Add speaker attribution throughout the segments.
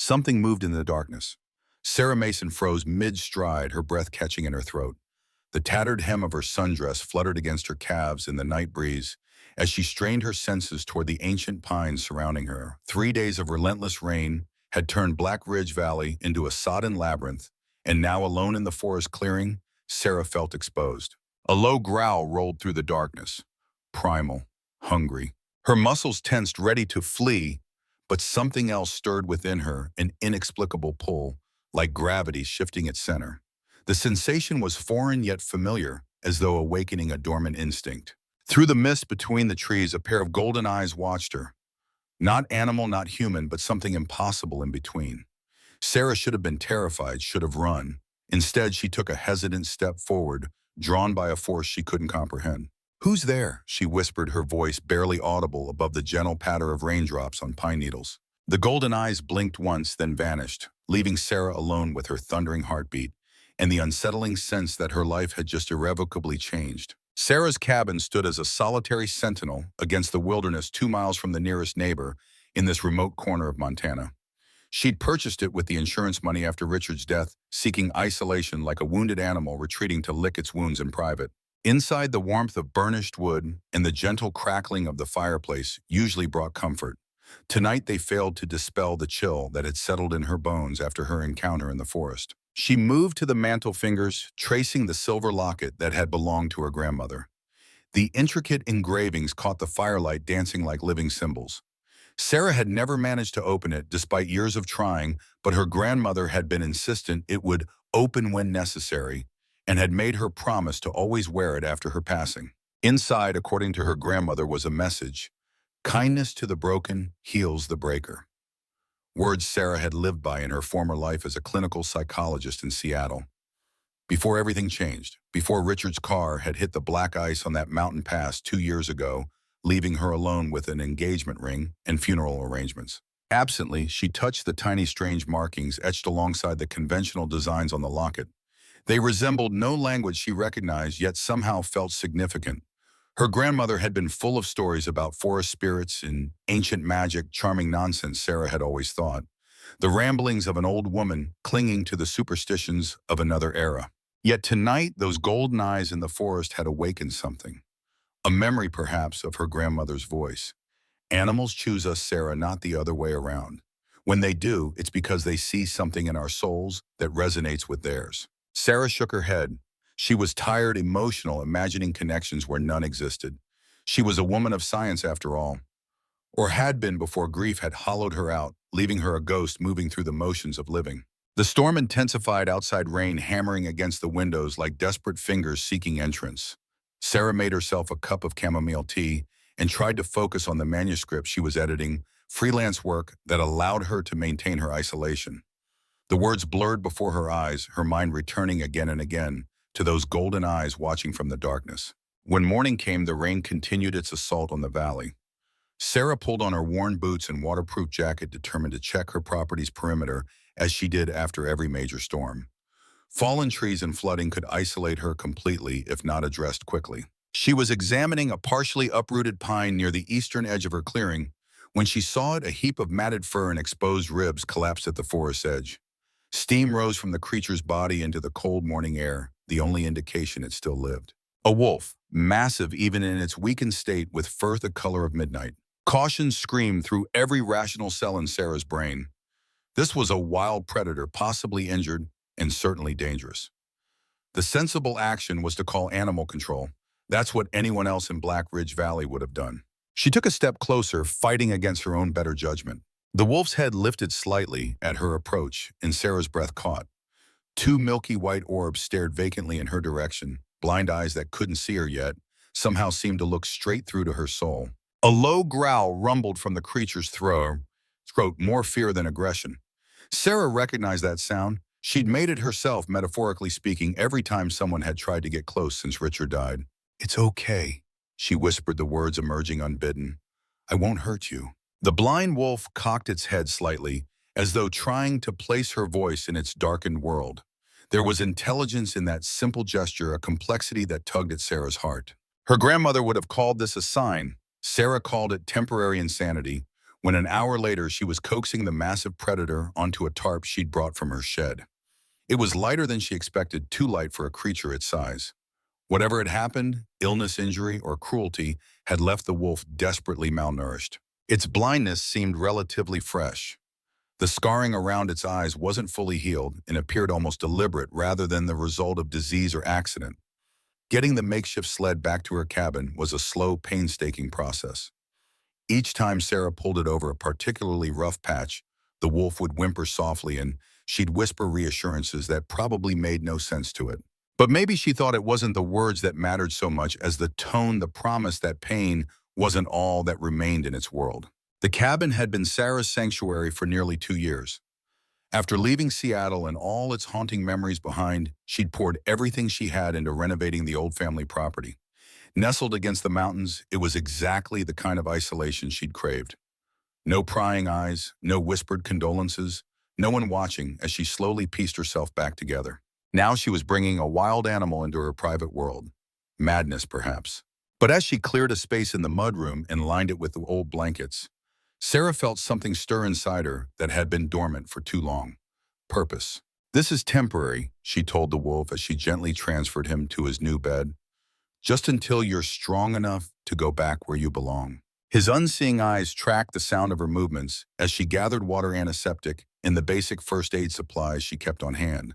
Speaker 1: Something moved in the darkness. Sarah Mason froze mid-stride, her breath catching in her throat. The tattered hem of her sundress fluttered against her calves in the night breeze as she strained her senses toward the ancient pines surrounding her. 3 days of relentless rain had turned Black Ridge Valley into a sodden labyrinth, and now alone in the forest clearing, Sarah felt exposed. A low growl rolled through the darkness. Primal, hungry. Her muscles tensed, ready to flee, but something else stirred within her, an inexplicable pull, like gravity shifting its center. The sensation was foreign yet familiar, as though awakening a dormant instinct. Through the mist between the trees, a pair of golden eyes watched her. Not animal, not human, but something impossible in between. Sarah should have been terrified, should have run. Instead, she took a hesitant step forward, drawn by a force she couldn't comprehend. "Who's there?" she whispered, her voice barely audible above the gentle patter of raindrops on pine needles. The golden eyes blinked once, then vanished, leaving Sarah alone with her thundering heartbeat and the unsettling sense that her life had just irrevocably changed. Sarah's cabin stood as a solitary sentinel against the wilderness 2 miles from the nearest neighbor in this remote corner of Montana. She'd purchased it with the insurance money after Richard's death, seeking isolation like a wounded animal retreating to lick its wounds in private. Inside, the warmth of burnished wood and the gentle crackling of the fireplace usually brought comfort. Tonight, they failed to dispel the chill that had settled in her bones after her encounter in the forest. She moved to the mantle fingers, tracing the silver locket that had belonged to her grandmother. The intricate engravings caught the firelight, dancing like living symbols. Sarah had never managed to open it despite years of trying, but her grandmother had been insistent it would open when necessary and had made her promise to always wear it after her passing. Inside, according to her grandmother, was a message: "Kindness to the broken heals the breaker." Words Sarah had lived by in her former life as a clinical psychologist in Seattle. Before everything changed, before Richard's car had hit the black ice on that mountain pass 2 years ago, leaving her alone with an engagement ring and funeral arrangements. Absently, she touched the tiny strange markings etched alongside the conventional designs on the locket. They resembled no language she recognized, yet somehow felt significant. Her grandmother had been full of stories about forest spirits and ancient magic, charming nonsense, Sarah had always thought. The ramblings of an old woman clinging to the superstitions of another era. Yet tonight, those golden eyes in the forest had awakened something. A memory, perhaps, of her grandmother's voice. "Animals choose us, Sarah, not the other way around. When they do, it's because they see something in our souls that resonates with theirs." Sarah shook her head. She was tired, emotional, imagining connections where none existed. She was a woman of science, after all, or had been before grief had hollowed her out, leaving her a ghost moving through the motions of living. The storm intensified, outside rain hammering against the windows like desperate fingers seeking entrance. Sarah made herself a cup of chamomile tea and tried to focus on the manuscript she was editing, freelance work that allowed her to maintain her isolation. The words blurred before her eyes, her mind returning again and again to those golden eyes watching from the darkness. When morning came, the rain continued its assault on the valley. Sarah pulled on her worn boots and waterproof jacket, determined to check her property's perimeter as she did after every major storm. Fallen trees and flooding could isolate her completely if not addressed quickly. She was examining a partially uprooted pine near the eastern edge of her clearing when she saw it, a heap of matted fur and exposed ribs, collapsed at the forest's edge. Steam rose from the creature's body into the cold morning air, the only indication it still lived. A wolf, massive even in its weakened state, with fur the color of midnight. Caution screamed through every rational cell in Sarah's brain. This was a wild predator, possibly injured and certainly dangerous. The sensible action was to call animal control. That's what anyone else in Black Ridge Valley would have done. She took a step closer, fighting against her own better judgment. The wolf's head lifted slightly at her approach, and Sarah's breath caught. 2 milky white orbs stared vacantly in her direction. Blind eyes that couldn't see her yet somehow seemed to look straight through to her soul. A low growl rumbled from the creature's throat, more fear than aggression. Sarah recognized that sound. She'd made it herself, metaphorically speaking, every time someone had tried to get close since Richard died. "It's okay," she whispered, the words emerging unbidden. "I won't hurt you." The blind wolf cocked its head slightly, as though trying to place her voice in its darkened world. There was intelligence in that simple gesture, a complexity that tugged at Sarah's heart. Her grandmother would have called this a sign. Sarah called it temporary insanity, when an hour later she was coaxing the massive predator onto a tarp she'd brought from her shed. It was lighter than she expected, too light for a creature its size. Whatever had happened, illness, injury, or cruelty, had left the wolf desperately malnourished. Its blindness seemed relatively fresh. The scarring around its eyes wasn't fully healed and appeared almost deliberate rather than the result of disease or accident. Getting the makeshift sled back to her cabin was a slow, painstaking process. Each time Sarah pulled it over a particularly rough patch, the wolf would whimper softly and she'd whisper reassurances that probably made no sense to it. But maybe she thought it wasn't the words that mattered so much as the tone, the promise that pain wasn't all that remained in its world. The cabin had been Sarah's sanctuary for nearly 2 years. After leaving Seattle and all its haunting memories behind, she'd poured everything she had into renovating the old family property. Nestled against the mountains, it was exactly the kind of isolation she'd craved. No prying eyes, no whispered condolences, no one watching as she slowly pieced herself back together. Now she was bringing a wild animal into her private world. Madness, perhaps. But as she cleared a space in the mudroom and lined it with the old blankets, Sarah felt something stir inside her that had been dormant for too long. Purpose. "This is temporary," she told the wolf as she gently transferred him to his new bed. "Just until you're strong enough to go back where you belong." His unseeing eyes tracked the sound of her movements as she gathered water, antiseptic, and the basic first aid supplies she kept on hand.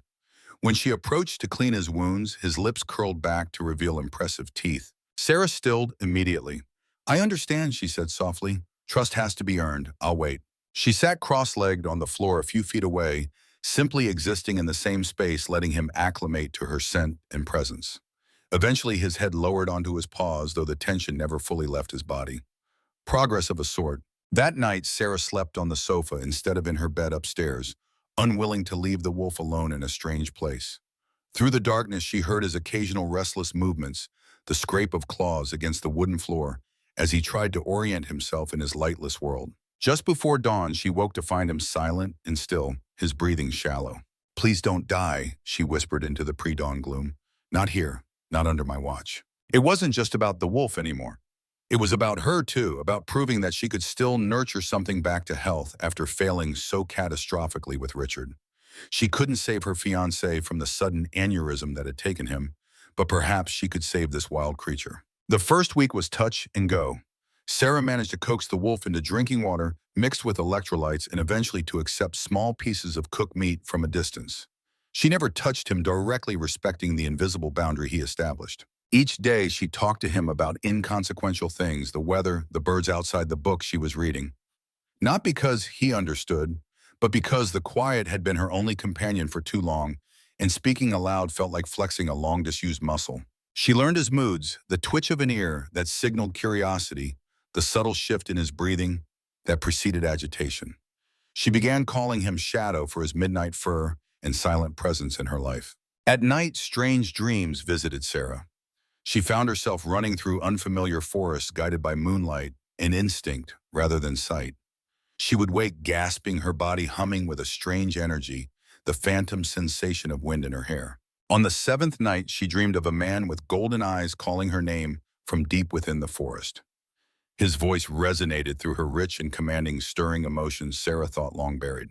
Speaker 1: When she approached to clean his wounds, his lips curled back to reveal impressive teeth. Sarah stilled immediately. "I understand," she said softly. "Trust has to be earned. I'll wait." She sat cross-legged on the floor a few feet away, simply existing in the same space, letting him acclimate to her scent and presence. Eventually, his head lowered onto his paws, though the tension never fully left his body. Progress of a sort. That night, Sarah slept on the sofa instead of in her bed upstairs, unwilling to leave the wolf alone in a strange place. Through the darkness, she heard his occasional restless movements, the scrape of claws against the wooden floor, as he tried to orient himself in his lightless world. Just before dawn, she woke to find him silent and still, his breathing shallow. "Please don't die," she whispered into the pre-dawn gloom. "Not here, not under my watch." It wasn't just about the wolf anymore. It was about her too, about proving that she could still nurture something back to health after failing so catastrophically with Richard. She couldn't save her fiancé from the sudden aneurysm that had taken him, but perhaps she could save this wild creature. The first week was touch and go. Sarah managed to coax the wolf into drinking water mixed with electrolytes and eventually to accept small pieces of cooked meat from a distance. She never touched him directly, respecting the invisible boundary he established. Each day, she talked to him about inconsequential things, the weather, the birds outside the book she was reading. Not because he understood, but because the quiet had been her only companion for too long, and speaking aloud felt like flexing a long-disused muscle. She learned his moods, the twitch of an ear that signaled curiosity, the subtle shift in his breathing that preceded agitation. She began calling him Shadow for his midnight fur and silent presence in her life. At night, strange dreams visited Sarah. She found herself running through unfamiliar forests guided by moonlight and instinct rather than sight. She would wake gasping, her body humming with a strange energy, the phantom sensation of wind in her hair. On the 7th night, she dreamed of a man with golden eyes calling her name from deep within the forest. His voice resonated through her rich and commanding, stirring emotions Sarah thought long buried.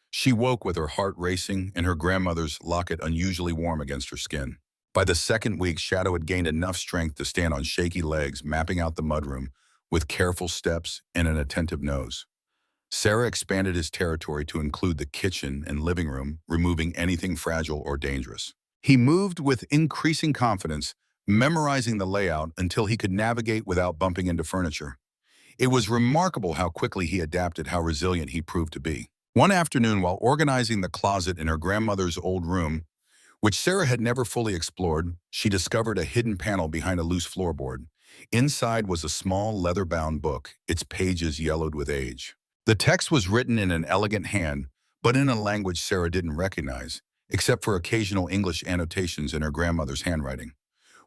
Speaker 1: She woke with her heart racing and her grandmother's locket unusually warm against her skin. By the 2nd week, Shadow had gained enough strength to stand on shaky legs, mapping out the mudroom with careful steps and an attentive nose. Sarah expanded his territory to include the kitchen and living room, removing anything fragile or dangerous. He moved with increasing confidence, memorizing the layout until he could navigate without bumping into furniture. It was remarkable how quickly he adapted, how resilient he proved to be. One afternoon, while organizing the closet in her grandmother's old room, which Sarah had never fully explored, she discovered a hidden panel behind a loose floorboard. Inside was a small leather-bound book, its pages yellowed with age. The text was written in an elegant hand, but in a language Sarah didn't recognize, except for occasional English annotations in her grandmother's handwriting.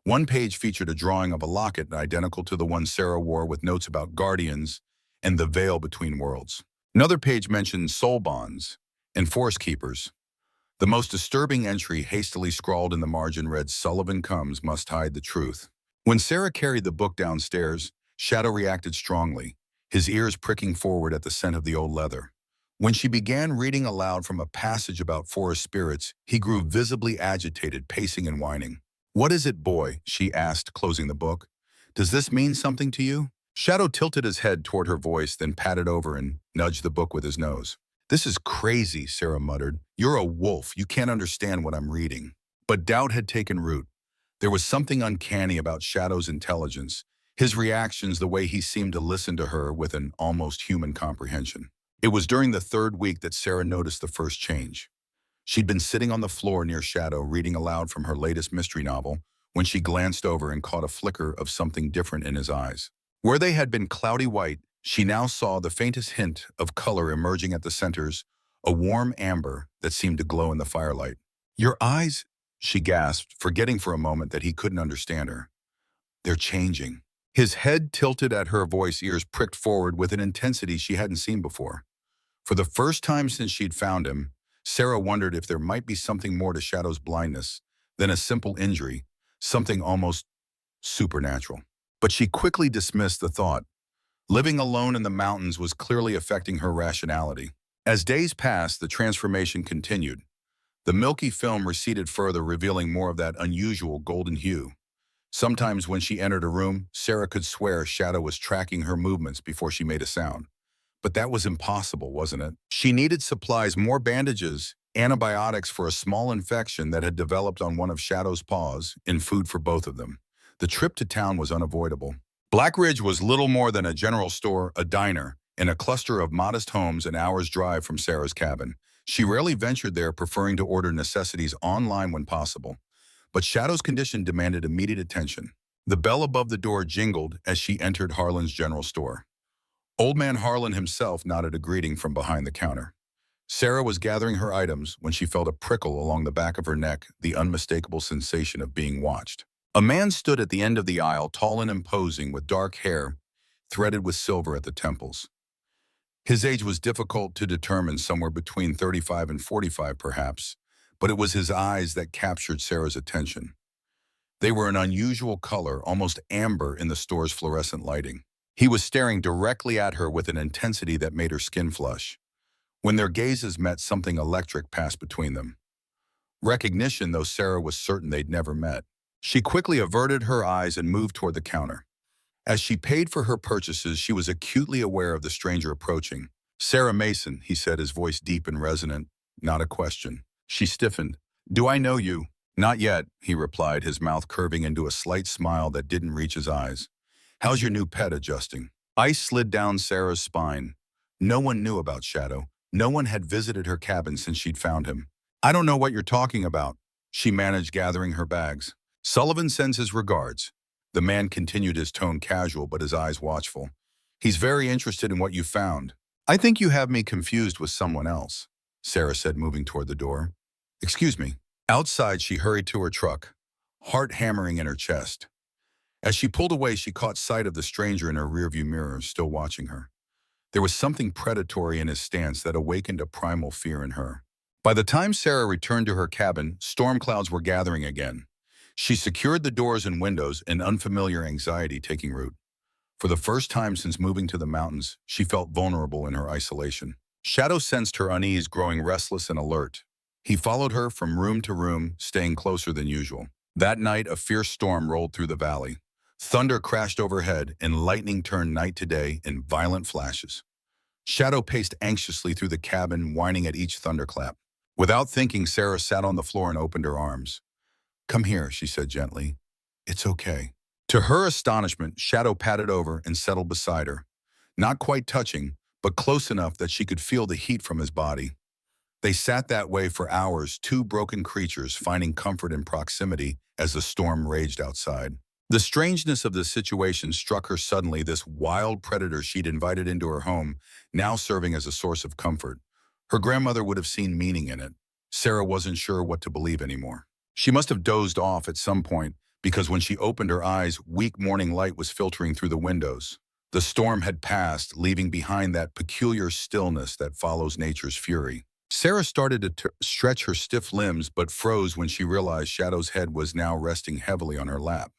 Speaker 1: One page featured a drawing of a locket identical to the one Sarah wore, with notes about guardians and the veil between worlds. Another page mentioned soul bonds and forest keepers. The most disturbing entry, hastily scrawled in the margin, read, "Sullivan comes, must hide the truth." When Sarah carried the book downstairs, Shadow reacted strongly. his ears pricking forward at the scent of the old leather. When she began reading aloud from a passage about forest spirits, he grew visibly agitated, pacing and whining. "What is it, boy?" she asked, closing the book. "Does this mean something to you?" Shadow tilted his head toward her voice, then patted over and nudged the book with his nose. "This is crazy," Sarah muttered. "You're a wolf. You can't understand what I'm reading." But doubt had taken root. There was something uncanny about Shadow's intelligence, his reactions, the way he seemed to listen to her with an almost human comprehension. It was during the third week that Sarah noticed the first change. She'd been sitting on the floor near Shadow, reading aloud from her latest mystery novel, when she glanced over and caught a flicker of something different in his eyes. Where they had been cloudy white, she now saw the faintest hint of color emerging at the centers, a warm amber that seemed to glow in the firelight. "Your eyes?" she gasped, forgetting for a moment that he couldn't understand her. "They're changing." His head tilted at her voice, ears pricked forward with an intensity she hadn't seen before. For the first time since she'd found him, Sarah wondered if there might be something more to Shadow's blindness than a simple injury, something almost supernatural. But she quickly dismissed the thought. Living alone in the mountains was clearly affecting her rationality. As days passed, the transformation continued. The milky film receded further, revealing more of that unusual golden hue. Sometimes when she entered a room, Sarah could swear Shadow was tracking her movements before she made a sound. But that was impossible, wasn't it? She needed supplies, more bandages, antibiotics for a small infection that had developed on one of Shadow's paws, and food for both of them. The trip to town was unavoidable. Black Ridge was little more than a general store, a diner, and a cluster of modest homes an hour's drive from Sarah's cabin. She rarely ventured there, preferring to order necessities online when possible. But Shadow's condition demanded immediate attention. The bell above the door jingled as she entered Harlan's general store. Old Man Harlan himself nodded a greeting from behind the counter. Sarah was gathering her items when she felt a prickle along the back of her neck, the unmistakable sensation of being watched. A man stood at the end of the aisle, tall and imposing, with dark hair threaded with silver at the temples. His age was difficult to determine, somewhere between 35 and 45 perhaps, but it was his eyes that captured Sarah's attention. They were an unusual color, almost amber in the store's fluorescent lighting. He was staring directly at her with an intensity that made her skin flush. When their gazes met, something electric passed between them. Recognition, though Sarah was certain they'd never met. She quickly averted her eyes and moved toward the counter. As she paid for her purchases, she was acutely aware of the stranger approaching. "Sarah Mason," he said, his voice deep and resonant, not a question. She stiffened. "Do I know you?" "Not yet," he replied, his mouth curving into a slight smile that didn't reach his eyes. "How's your new pet adjusting?" Ice slid down Sarah's spine. No one knew about Shadow. No one had visited her cabin since she'd found him. "I don't know what you're talking about," she managed, gathering her bags. "Sullivan sends his regards." The man continued, his tone casual but his eyes watchful. "He's very interested in what you found." "I think you have me confused with someone else," Sarah said, moving toward the door. "Excuse me." Outside, she hurried to her truck, heart hammering in her chest. As she pulled away, she caught sight of the stranger in her rearview mirror, still watching her. There was something predatory in his stance that awakened a primal fear in her. By the time Sarah returned to her cabin, storm clouds were gathering again. She secured the doors and windows, an unfamiliar anxiety taking root. For the first time since moving to the mountains, she felt vulnerable in her isolation. Shadow sensed her unease, growing restless and alert. He followed her from room to room, staying closer than usual. That night, a fierce storm rolled through the valley. Thunder crashed overhead, and lightning turned night to day in violent flashes. Shadow paced anxiously through the cabin, whining at each thunderclap. Without thinking, Sarah sat on the floor and opened her arms. "Come here," she said gently. "It's okay." To her astonishment, Shadow patted over and settled beside her. Not quite touching, but close enough that she could feel the heat from his body. They sat that way for hours, two broken creatures finding comfort in proximity as the storm raged outside. The strangeness of the situation struck her suddenly, this wild predator she'd invited into her home, now serving as a source of comfort. Her grandmother would have seen meaning in it. Sarah wasn't sure what to believe anymore. She must have dozed off at some point, because when she opened her eyes, weak morning light was filtering through the windows. The storm had passed, leaving behind that peculiar stillness that follows nature's fury. Sarah started to stretch her stiff limbs, but froze when she realized Shadow's head was now resting heavily on her lap.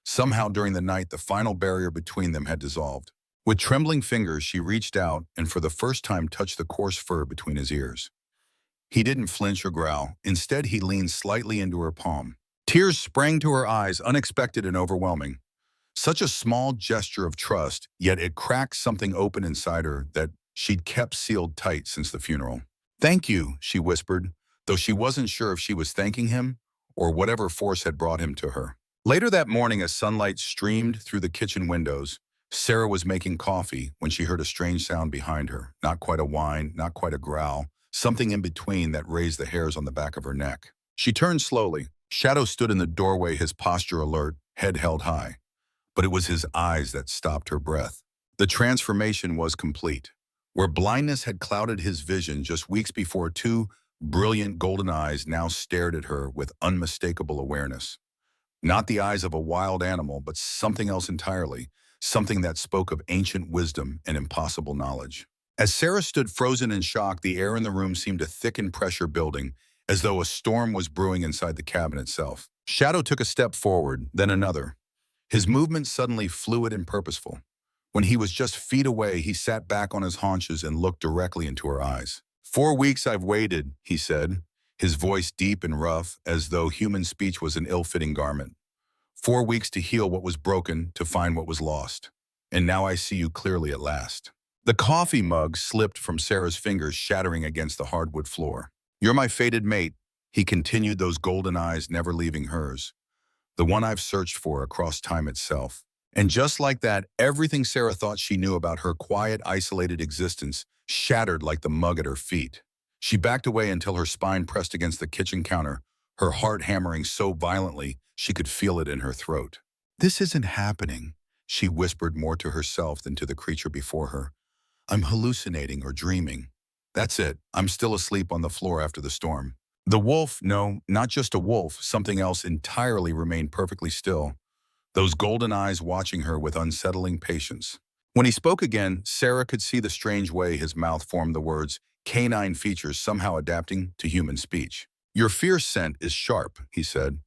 Speaker 1: Somehow during the night, the final barrier between them had dissolved. With trembling fingers, she reached out and for the first time touched the coarse fur between his ears. He didn't flinch or growl. Instead, he leaned slightly into her palm. Tears sprang to her eyes, unexpected and overwhelming. Such a small gesture of trust, yet it cracked something open inside her that she'd kept sealed tight since the funeral. "Thank you," she whispered, though she wasn't sure if she was thanking him or whatever force had brought him to her. Later that morning, as sunlight streamed through the kitchen windows, Sarah was making coffee when she heard a strange sound behind her. Not quite a whine, not quite a growl, something in between that raised the hairs on the back of her neck. She turned slowly. Shadow stood in the doorway, his posture alert, head held high. But it was his eyes that stopped her breath. The transformation was complete. Where blindness had clouded his vision just weeks before, two brilliant golden eyes now stared at her with unmistakable awareness. Not the eyes of a wild animal, but something else entirely, something that spoke of ancient wisdom and impossible knowledge. As Sarah stood frozen in shock, the air in the room seemed to thicken, pressure building, as though a storm was brewing inside the cabin itself. Shadow took a step forward, then another. His movement suddenly fluid and purposeful. When he was just feet away, he sat back on his haunches and looked directly into her eyes. "4 weeks I've waited," he said, his voice deep and rough, as though human speech was an ill-fitting garment. "4 weeks to heal what was broken, to find what was lost. And now I see you clearly at last." The coffee mug slipped from Sarah's fingers, shattering against the hardwood floor. "You're my fated mate," he continued, those golden eyes never leaving hers. "The one I've searched for across time itself." And just like that, everything Sarah thought she knew about her quiet, isolated existence shattered like the mug at her feet. She backed away until her spine pressed against the kitchen counter, her heart hammering so violently she could feel it in her throat. "This isn't happening," she whispered, more to herself than to the creature before her. "I'm hallucinating or dreaming. That's it. I'm still asleep on the floor after the storm." The wolf, no, not just a wolf, something else entirely remained perfectly still, those golden eyes watching her with unsettling patience. When he spoke again, Sarah could see the strange way his mouth formed the words, canine features somehow adapting to human speech. "Your fierce scent is sharp," he said.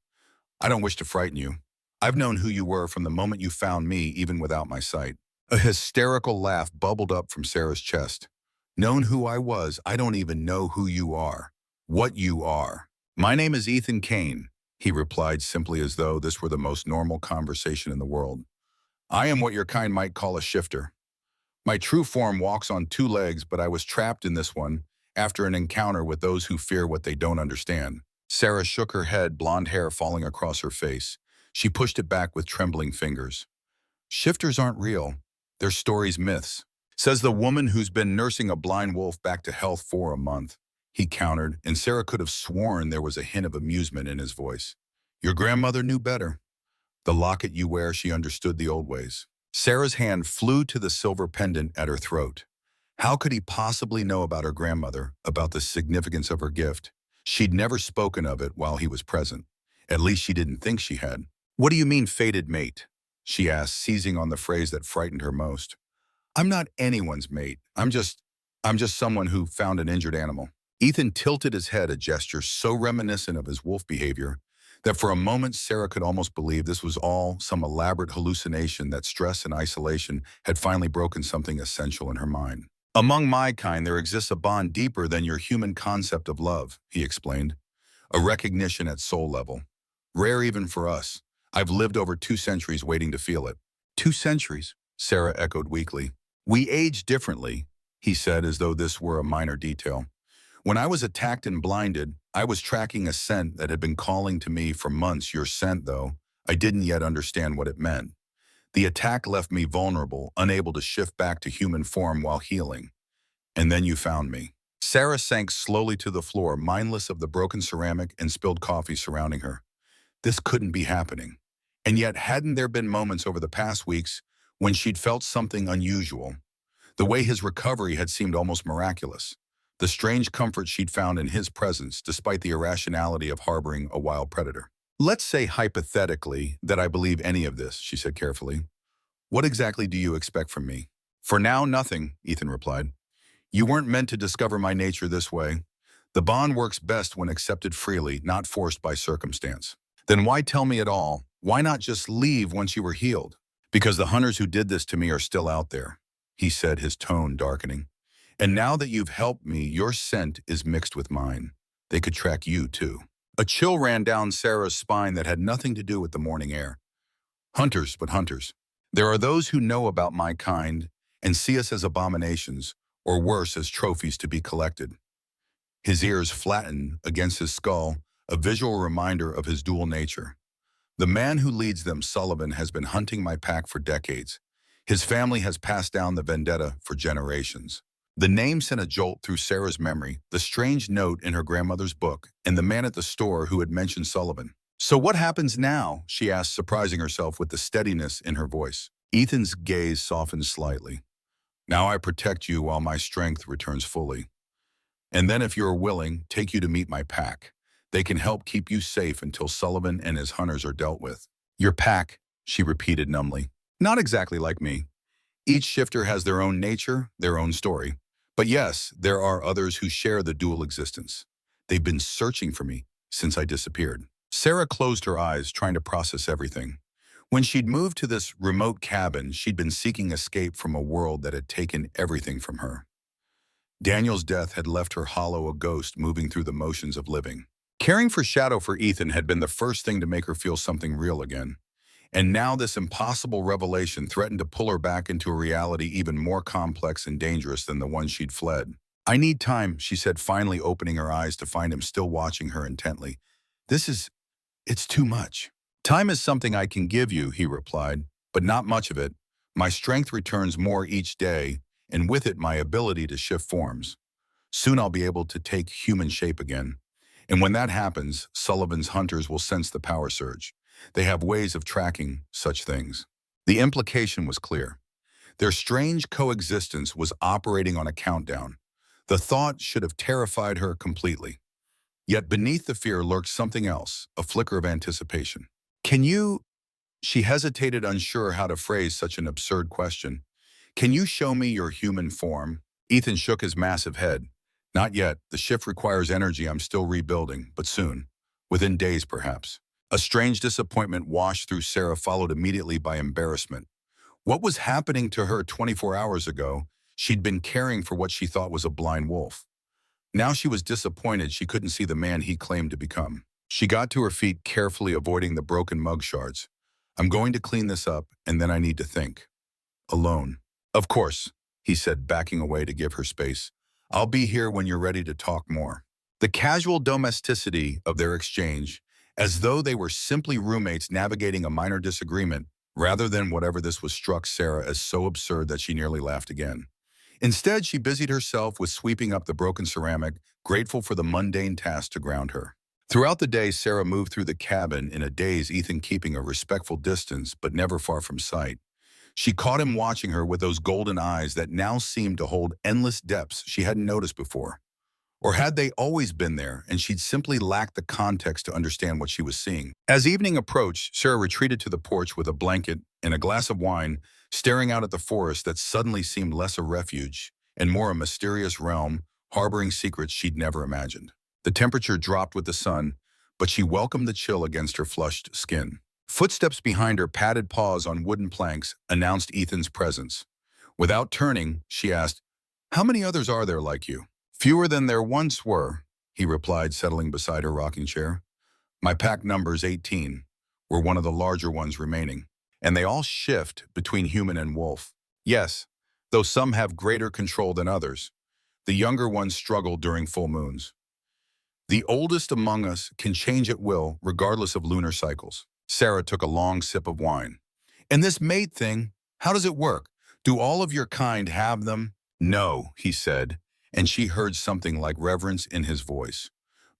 Speaker 1: "I don't wish to frighten you. I've known who you were from the moment you found me, even without my sight." A hysterical laugh bubbled up from Sarah's chest. "Known who I was? I don't even know who you are. What you are." "My name is Ethan Kane," he replied simply, as though this were the most normal conversation in the world. "I am what your kind might call a shifter. My true form walks on 2 legs, but I was trapped in this one after an encounter with those who fear what they don't understand." Sarah shook her head, blonde hair falling across her face. She pushed it back with trembling fingers. "Shifters aren't real. They're stories, myths. Says the woman who's been nursing a blind wolf back to health for a month," he countered, and Sarah could have sworn there was a hint of amusement in his voice. "Your grandmother knew better. The locket you wear, she understood the old ways." Sarah's hand flew to the silver pendant at her throat. How could he possibly know about her grandmother, about the significance of her gift? She'd never spoken of it while he was present. At least she didn't think she had. "What do you mean, fated mate?" she asked, seizing on the phrase that frightened her most. "I'm not anyone's mate. I'm just someone who found an injured animal." Ethan tilted his head, a gesture so reminiscent of his wolf behavior that for a moment Sarah could almost believe this was all some elaborate hallucination, that stress and isolation had finally broken something essential in her mind. "Among my kind, there exists a bond deeper than your human concept of love," he explained. "A recognition at soul level. Rare even for us. I've lived over 2 centuries waiting to feel it." "2 centuries?" Sarah echoed weakly. "We age differently," he said, as though this were a minor detail. "When I was attacked and blinded, I was tracking a scent that had been calling to me for months. Your scent, though, I didn't yet understand what it meant. The attack left me vulnerable, unable to shift back to human form while healing. And then you found me." Sarah sank slowly to the floor, mindless of the broken ceramic and spilled coffee surrounding her. This couldn't be happening. And yet, hadn't there been moments over the past weeks when she'd felt something unusual? The way his recovery had seemed almost miraculous. The strange comfort she'd found in his presence, despite the irrationality of harboring a wild predator. "Let's say hypothetically that I believe any of this," she said carefully. "What exactly do you expect from me?" "For now, nothing," Ethan replied. "You weren't meant to discover my nature this way. The bond works best when accepted freely, not forced by circumstance." "Then why tell me at all? Why not just leave once you were healed?" "Because the hunters who did this to me are still out there. he said, his tone darkening. And now that you've helped me, your scent is mixed with mine. They could track you, too. A chill ran down Sarah's spine that had nothing to do with the morning air. Hunters, but hunters. There are those who know about my kind and see us as abominations, or worse, as trophies to be collected. His ears flattened against his skull, a visual reminder of his dual nature. The man who leads them, Sullivan, has been hunting my pack for decades. His family has passed down the vendetta for generations. The name sent a jolt through Sarah's memory, the strange note in her grandmother's book, and the man at the store who had mentioned Sullivan. So what happens now? She asked, surprising herself with the steadiness in her voice. Ethan's gaze softened slightly. Now I protect you while my strength returns fully. And then if you're willing, take you to meet my pack. They can help keep you safe until Sullivan and his hunters are dealt with. Your pack, she repeated numbly. Not exactly like me. Each shifter has their own nature, their own story. But yes, there are others who share the dual existence. They've been searching for me since I disappeared. Sarah closed her eyes, trying to process everything. When she'd moved to this remote cabin, she'd been seeking escape from a world that had taken everything from her. Daniel's death had left her hollow, a ghost moving through the motions of living. Caring for Shadow for Ethan had been the first thing to make her feel something real again. And now this impossible revelation threatened to pull her back into a reality even more complex and dangerous than the one she'd fled. I need time, she said, finally opening her eyes to find him still watching her intently. It's too much. Time is something I can give you, he replied, but not much of it. My strength returns more each day, and with it my ability to shift forms. Soon I'll be able to take human shape again. And when that happens, Sullivan's hunters will sense the power surge. They have ways of tracking such things. The implication was clear. Their strange coexistence was operating on a countdown. The thought should have terrified her completely. Yet beneath the fear lurked something else, a flicker of anticipation. Can you? She hesitated, unsure how to phrase such an absurd question. Can you show me your human form? Ethan shook his massive head. Not yet. The shift requires energy I'm still rebuilding, but soon. Within days, perhaps. A strange disappointment washed through Sarah, followed immediately by embarrassment. What was happening to her 24 hours ago? She'd been caring for what she thought was a blind wolf. Now she was disappointed she couldn't see the man he claimed to become. She got to her feet, carefully avoiding the broken mug shards. I'm going to clean this up, and then I need to think. Alone. Of course, he said, backing away to give her space. I'll be here when you're ready to talk more. The casual domesticity of their exchange, as though they were simply roommates navigating a minor disagreement, rather than whatever this was, struck Sarah as so absurd that she nearly laughed again. Instead, she busied herself with sweeping up the broken ceramic, grateful for the mundane task to ground her. Throughout the day, Sarah moved through the cabin in a daze, Ethan keeping a respectful distance, but never far from sight. She caught him watching her with those golden eyes that now seemed to hold endless depths she hadn't noticed before. Or had they always been there, and she'd simply lacked the context to understand what she was seeing? As evening approached, Sarah retreated to the porch with a blanket and a glass of wine, staring out at the forest that suddenly seemed less a refuge and more a mysterious realm, harboring secrets she'd never imagined. The temperature dropped with the sun, but she welcomed the chill against her flushed skin. Footsteps behind her, padded paws on wooden planks, announced Ethan's presence. Without turning, she asked, "How many others are there like you?" "Fewer than there once were," he replied, settling beside her rocking chair. "My pack number's 18. We're one of the larger ones remaining. And they all shift between human and wolf. Yes, though some have greater control than others. The younger ones struggle during full moons. The oldest among us can change at will, regardless of lunar cycles." Sarah took a long sip of wine. "And this mate thing, how does it work? Do all of your kind have them?" "No," he said, and she heard something like reverence in his voice.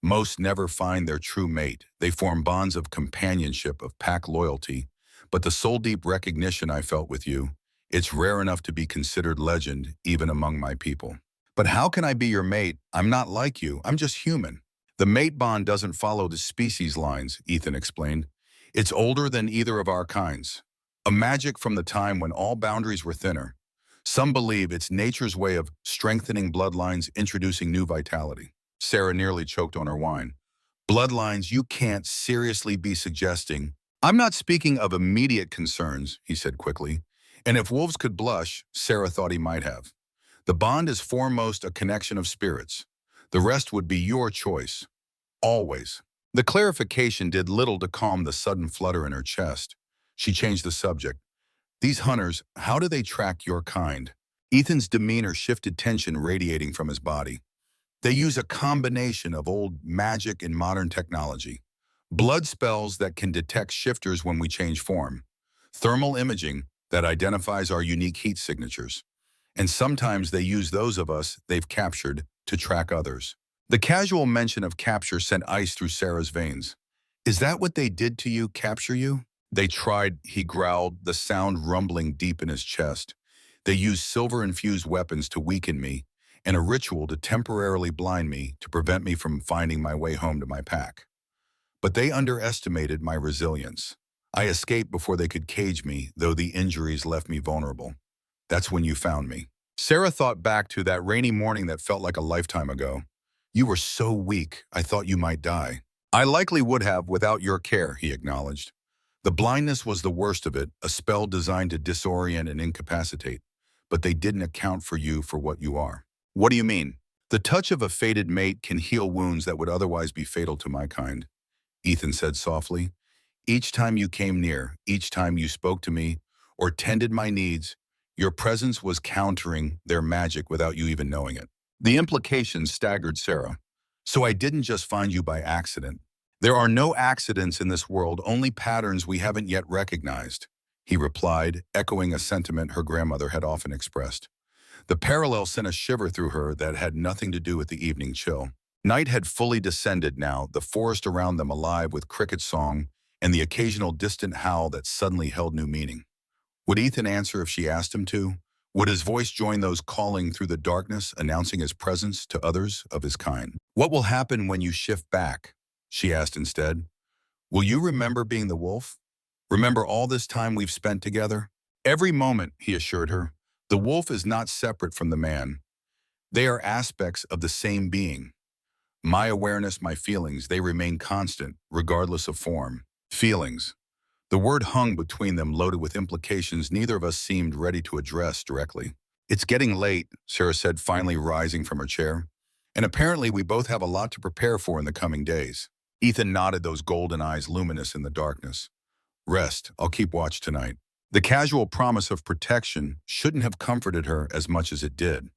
Speaker 1: "Most never find their true mate. They form bonds of companionship, of pack loyalty. But the soul-deep recognition I felt with you, it's rare enough to be considered legend, even among my people." "But how can I be your mate? I'm not like you. I'm just human." "The mate bond doesn't follow the species lines," Ethan explained. "It's older than either of our kinds. A magic from the time when all boundaries were thinner. Some believe it's nature's way of strengthening bloodlines, introducing new vitality." Sarah nearly choked on her wine. "Bloodlines, you can't seriously be suggesting—" "I'm not speaking of immediate concerns," he said quickly. And if wolves could blush, Sarah thought he might have. The bond is foremost a connection of spirits. The rest would be your choice. Always. The clarification did little to calm the sudden flutter in her chest. She changed the subject. These hunters, how do they track your kind? Ethan's demeanor shifted, tension radiating from his body. They use a combination of old magic and modern technology. Blood spells that can detect shifters when we change form. Thermal imaging that identifies our unique heat signatures. And sometimes they use those of us they've captured to track others. The casual mention of capture sent ice through Sarah's veins. Is that what they did to you, capture you? They tried, he growled, the sound rumbling deep in his chest. They used silver-infused weapons to weaken me, and a ritual to temporarily blind me to prevent me from finding my way home to my pack. But they underestimated my resilience. I escaped before they could cage me, though the injuries left me vulnerable. That's when you found me. Sarah thought back to that rainy morning that felt like a lifetime ago. You were so weak, I thought you might die. I likely would have without your care, he acknowledged. The blindness was the worst of it, a spell designed to disorient and incapacitate. But they didn't account for you for what you are. What do you mean? The touch of a fated mate can heal wounds that would otherwise be fatal to my kind, Ethan said softly. Each time you came near, each time you spoke to me or tended my needs, your presence was countering their magic without you even knowing it. The implications staggered Sarah. So I didn't just find you by accident. There are no accidents in this world, only patterns we haven't yet recognized, he replied, echoing a sentiment her grandmother had often expressed. The parallel sent a shiver through her that had nothing to do with the evening chill. Night had fully descended now, the forest around them alive with cricket song and the occasional distant howl that suddenly held new meaning. Would Ethan answer if she asked him to? Would his voice join those calling through the darkness, announcing his presence to others of his kind? What will happen when you shift back? She asked instead. Will you remember being the wolf? Remember all this time we've spent together? Every moment, he assured her. The wolf is not separate from the man. They are aspects of the same being. My awareness, my feelings, they remain constant, regardless of form. Feelings. The word hung between them, loaded with implications neither of us seemed ready to address directly. It's getting late, Sarah said, finally rising from her chair. And apparently we both have a lot to prepare for in the coming days. Ethan nodded, those golden eyes luminous in the darkness. Rest, I'll keep watch tonight. The casual promise of protection shouldn't have comforted her as much as it did.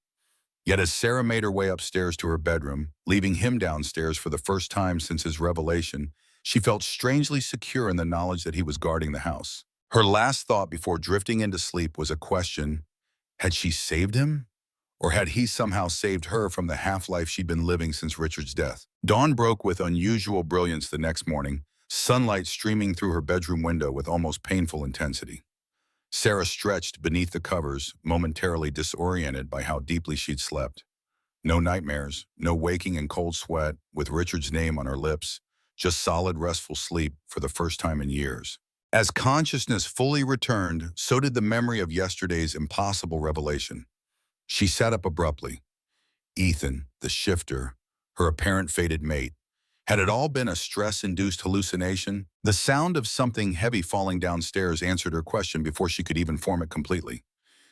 Speaker 1: Yet as Sarah made her way upstairs to her bedroom, leaving him downstairs for the first time since his revelation, she felt strangely secure in the knowledge that he was guarding the house. Her last thought before drifting into sleep was a question: had she saved him? Or had he somehow saved her from the half-life she'd been living since Richard's death? Dawn broke with unusual brilliance the next morning, sunlight streaming through her bedroom window with almost painful intensity. Sarah stretched beneath the covers, momentarily disoriented by how deeply she'd slept. No nightmares, no waking in cold sweat, with Richard's name on her lips, just solid, restful sleep for the first time in years. As consciousness fully returned, so did the memory of yesterday's impossible revelation. She sat up abruptly. Ethan, the shifter, her apparent fated mate. Had it all been a stress-induced hallucination? The sound of something heavy falling downstairs answered her question before she could even form it completely.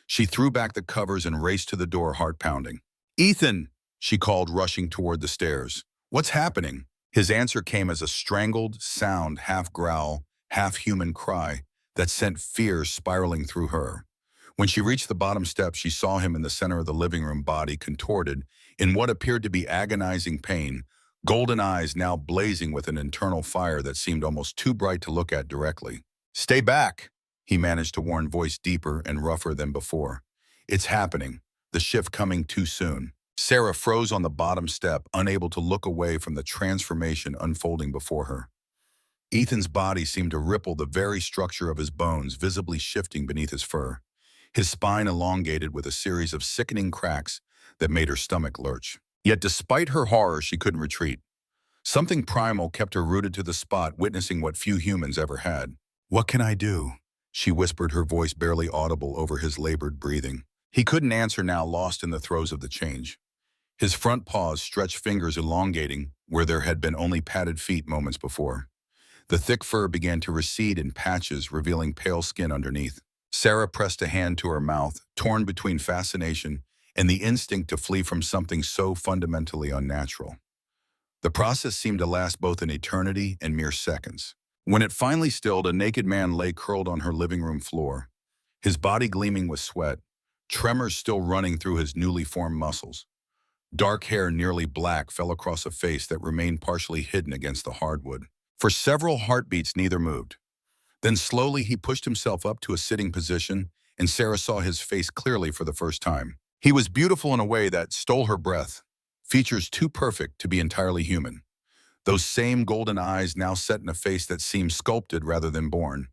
Speaker 1: She threw back the covers and raced to the door, heart pounding. "Ethan!" she called, rushing toward the stairs. "What's happening?" His answer came as a strangled sound, half growl, half human cry that sent fear spiraling through her. When she reached the bottom step, she saw him in the center of the living room, body contorted in what appeared to be agonizing pain, golden eyes now blazing with an internal fire that seemed almost too bright to look at directly. "Stay back," he managed to warn, voice deeper and rougher than before. "It's happening. The shift coming too soon." Sarah froze on the bottom step, unable to look away from the transformation unfolding before her. Ethan's body seemed to ripple, the very structure of his bones visibly shifting beneath his fur. His spine elongated with a series of sickening cracks that made her stomach lurch. Yet despite her horror, she couldn't retreat. Something primal kept her rooted to the spot, witnessing what few humans ever had. "What can I do?" she whispered, her voice barely audible over his labored breathing. He couldn't answer now, lost in the throes of the change. His front paws stretched, fingers elongating where there had been only padded feet moments before. The thick fur began to recede in patches, revealing pale skin underneath. Sarah pressed a hand to her mouth, torn between fascination and the instinct to flee from something so fundamentally unnatural. The process seemed to last both an eternity and mere seconds. When it finally stilled, a naked man lay curled on her living room floor, his body gleaming with sweat, tremors still running through his newly formed muscles. Dark hair, nearly black, fell across a face that remained partially hidden against the hardwood. For several heartbeats, neither moved. Then slowly he pushed himself up to a sitting position, and Sarah saw his face clearly for the first time. He was beautiful in a way that stole her breath, features too perfect to be entirely human. Those same golden eyes now set in a face that seemed sculpted rather than born.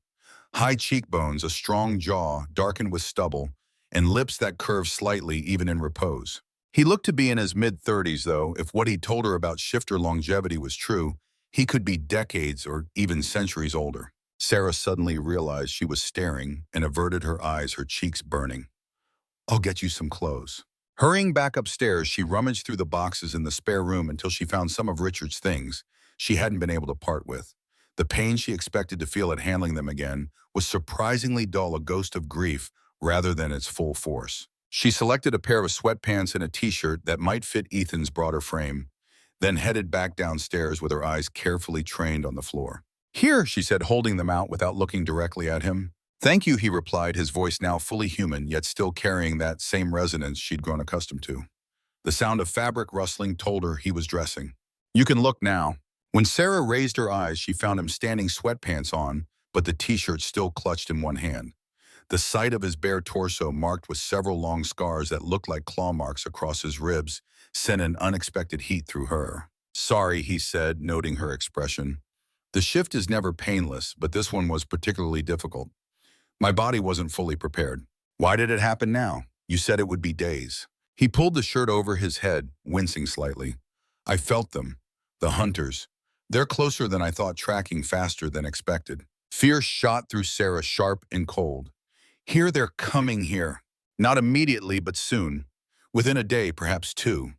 Speaker 1: High cheekbones, a strong jaw, darkened with stubble, and lips that curved slightly even in repose. He looked to be in his mid-30s, though. If what he told her about shifter longevity was true, he could be decades or even centuries older. Sarah suddenly realized she was staring and averted her eyes, her cheeks burning. "I'll get you some clothes." Hurrying back upstairs, she rummaged through the boxes in the spare room until she found some of Richard's things she hadn't been able to part with. The pain she expected to feel at handling them again was surprisingly dull, a ghost of grief rather than its full force. She selected a pair of sweatpants and a t-shirt that might fit Ethan's broader frame, then headed back downstairs with her eyes carefully trained on the floor. "Here," she said, holding them out without looking directly at him. "Thank you," he replied, his voice now fully human, yet still carrying that same resonance she'd grown accustomed to. The sound of fabric rustling told her he was dressing. "You can look now." When Sarah raised her eyes, she found him standing, sweatpants on, but the t-shirt still clutched in one hand. The sight of his bare torso, marked with several long scars that looked like claw marks across his ribs, sent an unexpected heat through her. "Sorry," he said, noting her expression. "The shift is never painless, but this one was particularly difficult. My body wasn't fully prepared." "Why did it happen now? You said it would be days." He pulled the shirt over his head, wincing slightly. "I felt them. The hunters. They're closer than I thought, tracking faster than expected." Fear shot through Sarah, sharp and cold. "Here, they're coming here. Not immediately, but soon. Within a day, perhaps two."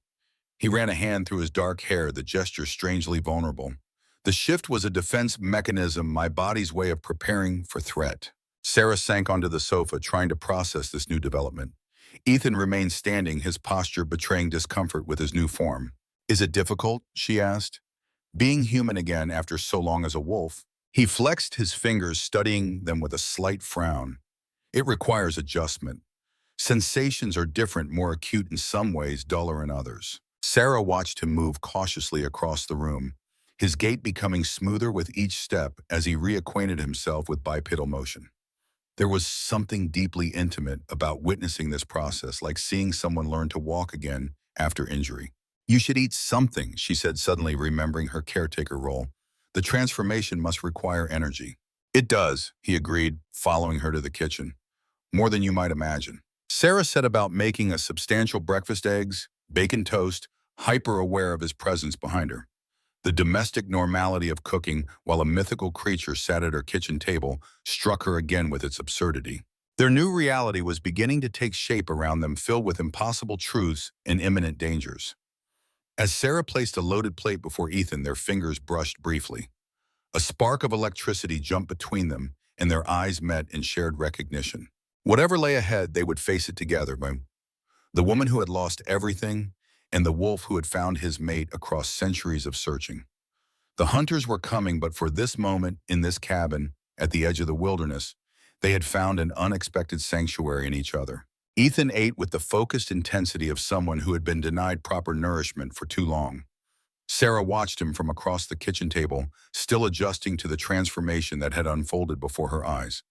Speaker 1: He ran a hand through his dark hair, the gesture strangely vulnerable. "The shift was a defense mechanism, my body's way of preparing for threat." Sarah sank onto the sofa, trying to process this new development. Ethan remained standing, his posture betraying discomfort with his new form. "Is it difficult?" she asked. "Being human again after so long as a wolf?" He flexed his fingers, studying them with a slight frown. "It requires adjustment. Sensations are different, more acute in some ways, duller in others." Sarah watched him move cautiously across the room, his gait becoming smoother with each step as he reacquainted himself with bipedal motion. There was something deeply intimate about witnessing this process, like seeing someone learn to walk again after injury. "You should eat something," she said, suddenly remembering her caretaker role. "The transformation must require energy." "It does," he agreed, following her to the kitchen. "More than you might imagine." Sarah set about making a substantial breakfast: eggs, bacon toast, hyper-aware of his presence behind her. The domestic normality of cooking while a mythical creature sat at her kitchen table struck her again with its absurdity. Their new reality was beginning to take shape around them, filled with impossible truths and imminent dangers. As Sarah placed a loaded plate before Ethan, their fingers brushed briefly. A spark of electricity jumped between them, and their eyes met in shared recognition. Whatever lay ahead, they would face it together. The woman who had lost everything, and the wolf who had found his mate across centuries of searching. The hunters were coming, but for this moment, in this cabin, at the edge of the wilderness, they had found an unexpected sanctuary in each other. Ethan ate with the focused intensity of someone who had been denied proper nourishment for too long. Sarah watched him from across the kitchen table, still adjusting to the transformation that had unfolded before her eyes.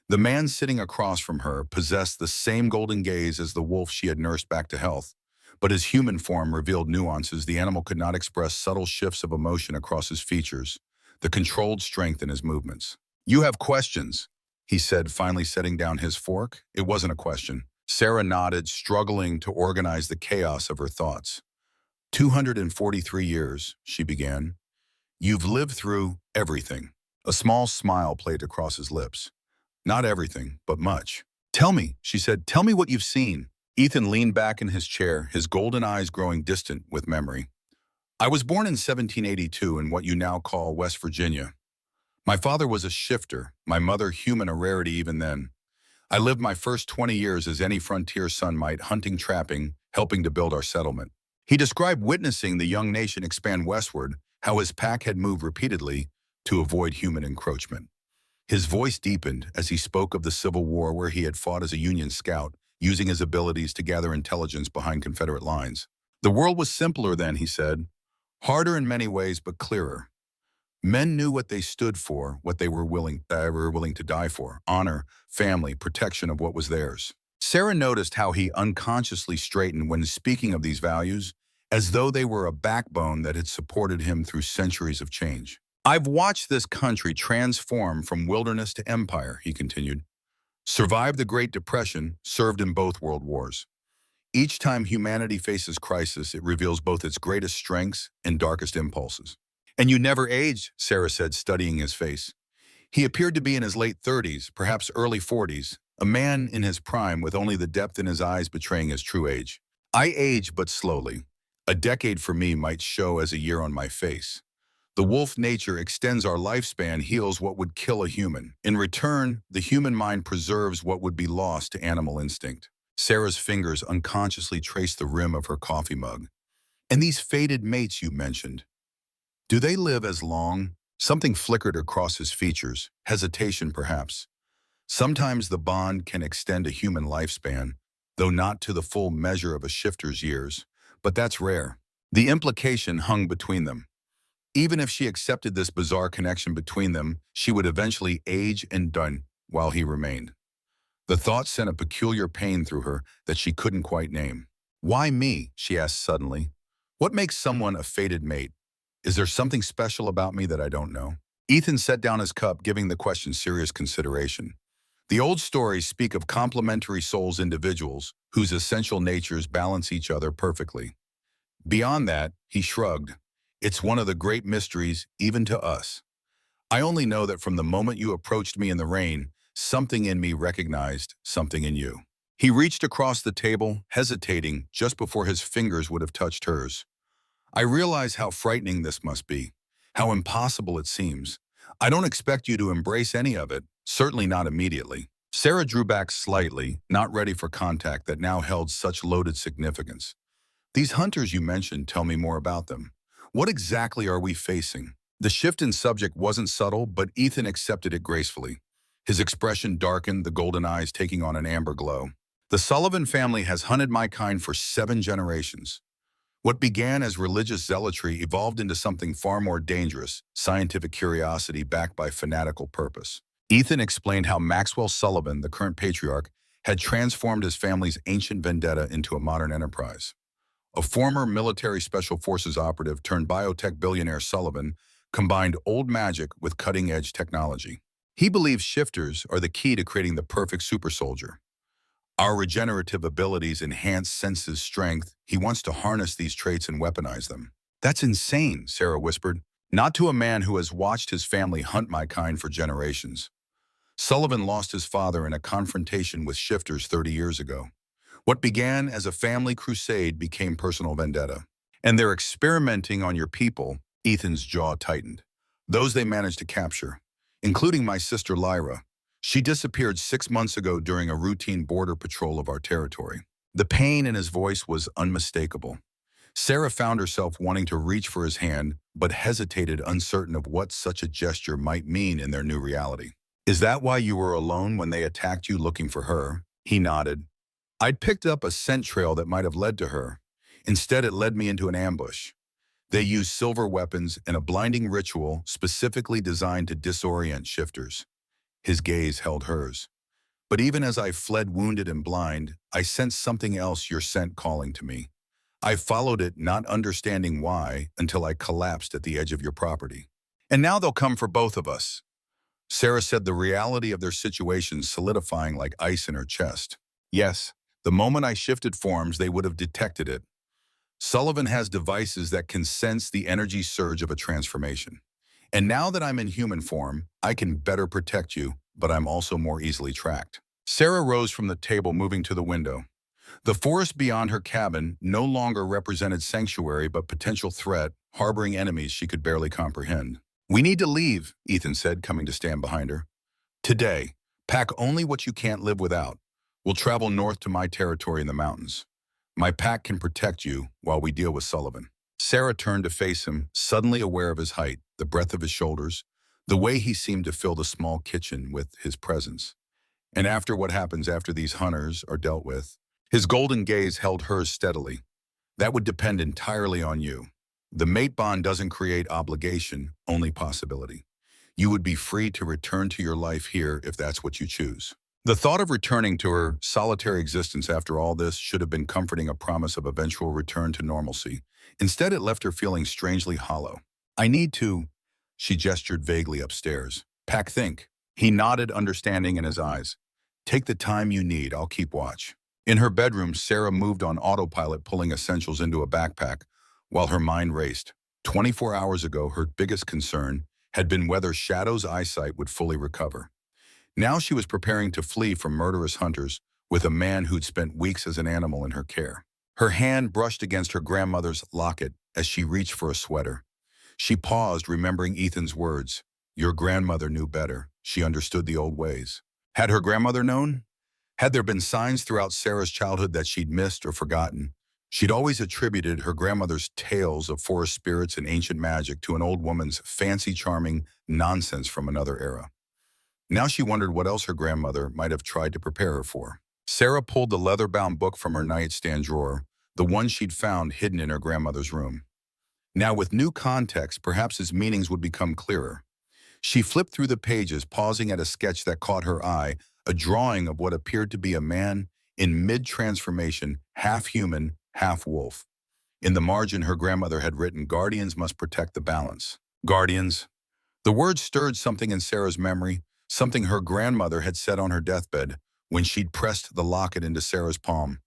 Speaker 1: The man sitting across from her possessed the same golden gaze as the wolf she had nursed back to health, but his human form revealed nuances the animal could not express, subtle shifts of emotion across his features, the controlled strength in his movements. "You have questions," he said, finally setting down his fork. It wasn't a question. Sarah nodded, struggling to organize the chaos of her thoughts. 243 years, she began. "You've lived through everything." A small smile played across his lips. "Not everything, but much." "Tell me," she said, "tell me what you've seen." Ethan leaned back in his chair, his golden eyes growing distant with memory. "I was born in 1782 in what you now call West Virginia. My father was a shifter, my mother human, a rarity even then. I lived my first 20 years as any frontier son might, hunting, trapping, helping to build our settlement. He described witnessing the young nation expand westward, how his pack had moved repeatedly to avoid human encroachment. His voice deepened as he spoke of the Civil War where he had fought as a Union scout, using his abilities to gather intelligence behind Confederate lines. The world was simpler then, he said, harder in many ways but clearer. Men knew what they stood for, what they were willing to die for: honor, family, protection of what was theirs. Sarah noticed how he unconsciously straightened when speaking of these values, as though they were a backbone that had supported him through centuries of change. I've watched this country transform from wilderness to empire, he continued. Survived the Great Depression, served in both world wars. Each time humanity faces crisis, it reveals both its greatest strengths and darkest impulses. And you never aged, Sarah said, studying his face. He appeared to be in his late 30s, perhaps early 40s, a man in his prime with only the depth in his eyes betraying his true age. I age but slowly. A decade for me might show as a year on my face. The wolf nature extends our lifespan, heals what would kill a human. In return, the human mind preserves what would be lost to animal instinct. Sarah's fingers unconsciously traced the rim of her coffee mug. And these fated mates you mentioned, do they live as long? Something flickered across his features, hesitation perhaps. Sometimes the bond can extend a human lifespan, though not to the full measure of a shifter's years, but that's rare. The implication hung between them. Even if she accepted this bizarre connection between them, she would eventually age and die while he remained. The thought sent a peculiar pain through her that she couldn't quite name. Why me? She asked suddenly. What makes someone a fated mate? Is there something special about me that I don't know? Ethan set down his cup, giving the question serious consideration. The old stories speak of complementary souls, individuals whose essential natures balance each other perfectly. Beyond that, he shrugged, it's one of the great mysteries, even to us. I only know that from the moment you approached me in the rain, something in me recognized something in you. He reached across the table, hesitating just before his fingers would have touched hers. I realize how frightening this must be, how impossible it seems. I don't expect you to embrace any of it, certainly not immediately. Sarah drew back slightly, not ready for contact that now held such loaded significance. These hunters you mentioned, tell me more about them. What exactly are we facing? The shift in subject wasn't subtle, but Ethan accepted it gracefully. His expression darkened, the golden eyes taking on an amber glow. The Sullivan family has hunted my kind for 7 generations. What began as religious zealotry evolved into something far more dangerous, scientific curiosity backed by fanatical purpose. Ethan explained how Maxwell Sullivan, the current patriarch, had transformed his family's ancient vendetta into a modern enterprise. A former military special forces operative turned biotech billionaire, Sullivan combined old magic with cutting-edge technology. He believes shifters are the key to creating the perfect super soldier. Our regenerative abilities enhance senses strength. He wants to harness these traits and weaponize them. That's insane, Sarah whispered. Not to a man who has watched his family hunt my kind for generations. Sullivan lost his father in a confrontation with shifters 30 years ago. What began as a family crusade became personal vendetta. And they're experimenting on your people, Ethan's jaw tightened. Those they managed to capture, including my sister Lyra. She disappeared 6 months ago during a routine border patrol of our territory. The pain in his voice was unmistakable. Sarah found herself wanting to reach for his hand, but hesitated, uncertain of what such a gesture might mean in their new reality. Is that why you were alone when they attacked you looking for her? He nodded. I'd picked up a scent trail that might have led to her. Instead, it led me into an ambush. They used silver weapons and a blinding ritual specifically designed to disorient shifters. His gaze held hers. But even as I fled wounded and blind, I sensed something else, your scent calling to me. I followed it, not understanding why, until I collapsed at the edge of your property. And now they'll come for both of us. Sarah said, the reality of their situation solidifying like ice in her chest. Yes, the moment I shifted forms, they would have detected it. Sullivan has devices that can sense the energy surge of a transformation. And now that I'm in human form, I can better protect you, but I'm also more easily tracked. Sarah rose from the table, moving to the window. The forest beyond her cabin no longer represented sanctuary but potential threat, harboring enemies she could barely comprehend. We need to leave, Ethan said, coming to stand behind her. Today, Pack only what you can't live without. We'll travel north to my territory in the mountains. My pack can protect you while we deal with Sullivan. Sarah turned to face him, suddenly aware of his height, the breadth of his shoulders, the way he seemed to fill the small kitchen with his presence. And after what happens after these hunters are dealt with, his golden gaze held hers steadily. That would depend entirely on you. The mate bond doesn't create obligation, only possibility. You would be free to return to your life here if that's what you choose. The thought of returning to her solitary existence after all this should have been comforting, a promise of eventual return to normalcy. Instead, it left her feeling strangely hollow. I need to, she gestured vaguely upstairs. Pack, think. He nodded, understanding in his eyes. Take the time you need, I'll keep watch. In her bedroom, Sarah moved on autopilot, pulling essentials into a backpack while her mind raced. 24 hours ago, her biggest concern had been whether Shadow's eyesight would fully recover. Now she was preparing to flee from murderous hunters with a man who'd spent weeks as an animal in her care. Her hand brushed against her grandmother's locket as she reached for a sweater. She paused, remembering Ethan's words. Your grandmother knew better. She understood the old ways. Had her grandmother known? Had there been signs throughout Sarah's childhood that she'd missed or forgotten? She'd always attributed her grandmother's tales of forest spirits and ancient magic to an old woman's fancy, charming nonsense from another era. Now she wondered what else her grandmother might have tried to prepare her for. Sarah pulled the leather-bound book from her nightstand drawer, the one she'd found hidden in her grandmother's room. Now, with new context, perhaps its meanings would become clearer. She flipped through the pages, pausing at a sketch that caught her eye, a drawing of what appeared to be a man in mid-transformation, half human, half wolf. In the margin, her grandmother had written, Guardians must protect the balance. Guardians. The word stirred something in Sarah's memory, something her grandmother had said on her deathbed when she'd pressed the locket into Sarah's palm.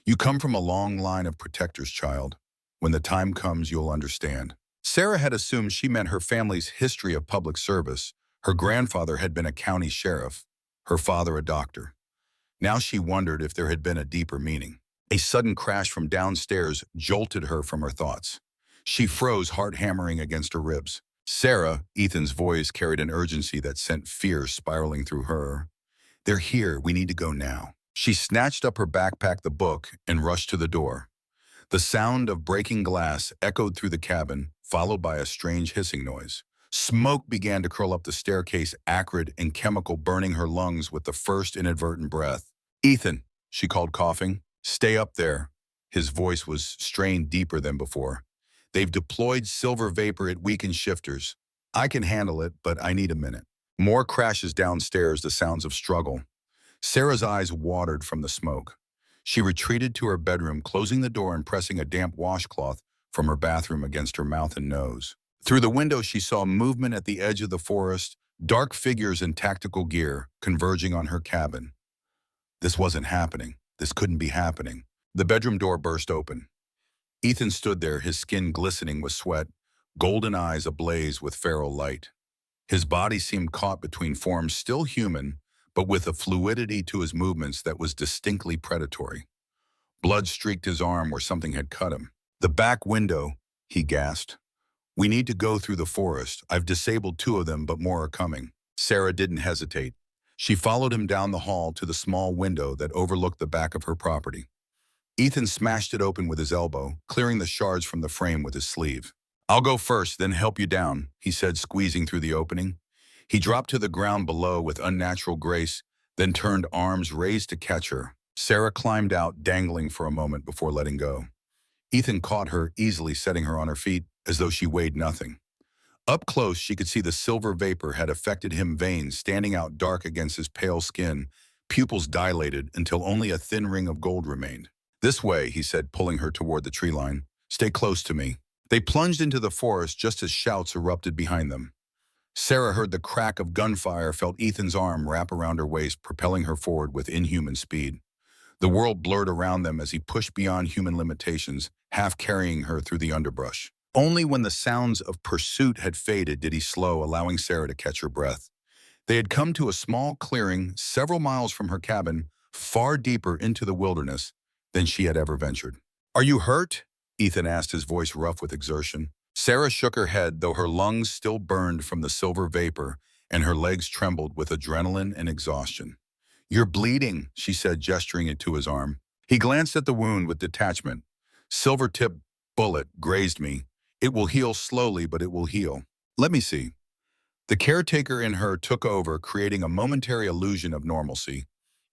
Speaker 1: You come from a long line of protectors, child. When the time comes, you'll understand. Sarah had assumed she meant her family's history of public service. Her grandfather had been a county sheriff, her father a doctor. Now she wondered if there had been a deeper meaning. A sudden crash from downstairs jolted her from her thoughts. She froze, heart hammering against her ribs. Sarah, Ethan's voice carried an urgency that sent fear spiraling through her. They're here, we need to go now. She snatched up her backpack, the book, and rushed to the door. The sound of breaking glass echoed through the cabin, followed by a strange hissing noise. Smoke began to curl up the staircase, acrid and chemical, burning her lungs with the first inadvertent breath. Ethan, she called, coughing. Stay up there. His voice was strained deeper than before. They've deployed silver vapor, it weakens shifters. I can handle it, but I need a minute. More crashes downstairs, the sounds of struggle. Sarah's eyes watered from the smoke. She retreated to her bedroom, closing the door and pressing a damp washcloth from her bathroom against her mouth and nose. Through the window, she saw movement at the edge of the forest, dark figures in tactical gear converging on her cabin. This wasn't happening. This couldn't be happening. The bedroom door burst open. Ethan stood there, his skin glistening with sweat, golden eyes ablaze with feral light. His body seemed caught between forms still human, but with a fluidity to his movements that was distinctly predatory. Blood streaked his arm where something had cut him. The back window, he gasped. We need to go through the forest. I've disabled 2 of them, but more are coming. Sarah didn't hesitate. She followed him down the hall to the small window that overlooked the back of her property. Ethan smashed it open with his elbow, clearing the shards from the frame with his sleeve. I'll go first, then help you down, he said, squeezing through the opening. He dropped to the ground below with unnatural grace, then turned, arms raised to catch her. Sarah climbed out, dangling for a moment before letting go. Ethan caught her, easily setting her on her feet, as though she weighed nothing. Up close, she could see the silver vapor had affected him, veins standing out dark against his pale skin, pupils dilated until only a thin ring of gold remained. This way, he said, pulling her toward the tree line. Stay close to me. They plunged into the forest just as shouts erupted behind them. Sarah heard the crack of gunfire, felt Ethan's arm wrap around her waist, propelling her forward with inhuman speed. The world blurred around them as he pushed beyond human limitations, half carrying her through the underbrush. Only when the sounds of pursuit had faded did he slow, allowing Sarah to catch her breath. They had come to a small clearing several miles from her cabin, far deeper into the wilderness than she had ever ventured. Are you hurt? Ethan asked, his voice rough with exertion. Sarah shook her head, though her lungs still burned from the silver vapor, and her legs trembled with adrenaline and exhaustion. "You're bleeding," she said, gesturing it to his arm. He glanced at the wound with detachment. "Silver-tipped bullet grazed me. It will heal slowly, but it will heal. Let me see." The caretaker in her took over, creating a momentary illusion of normalcy.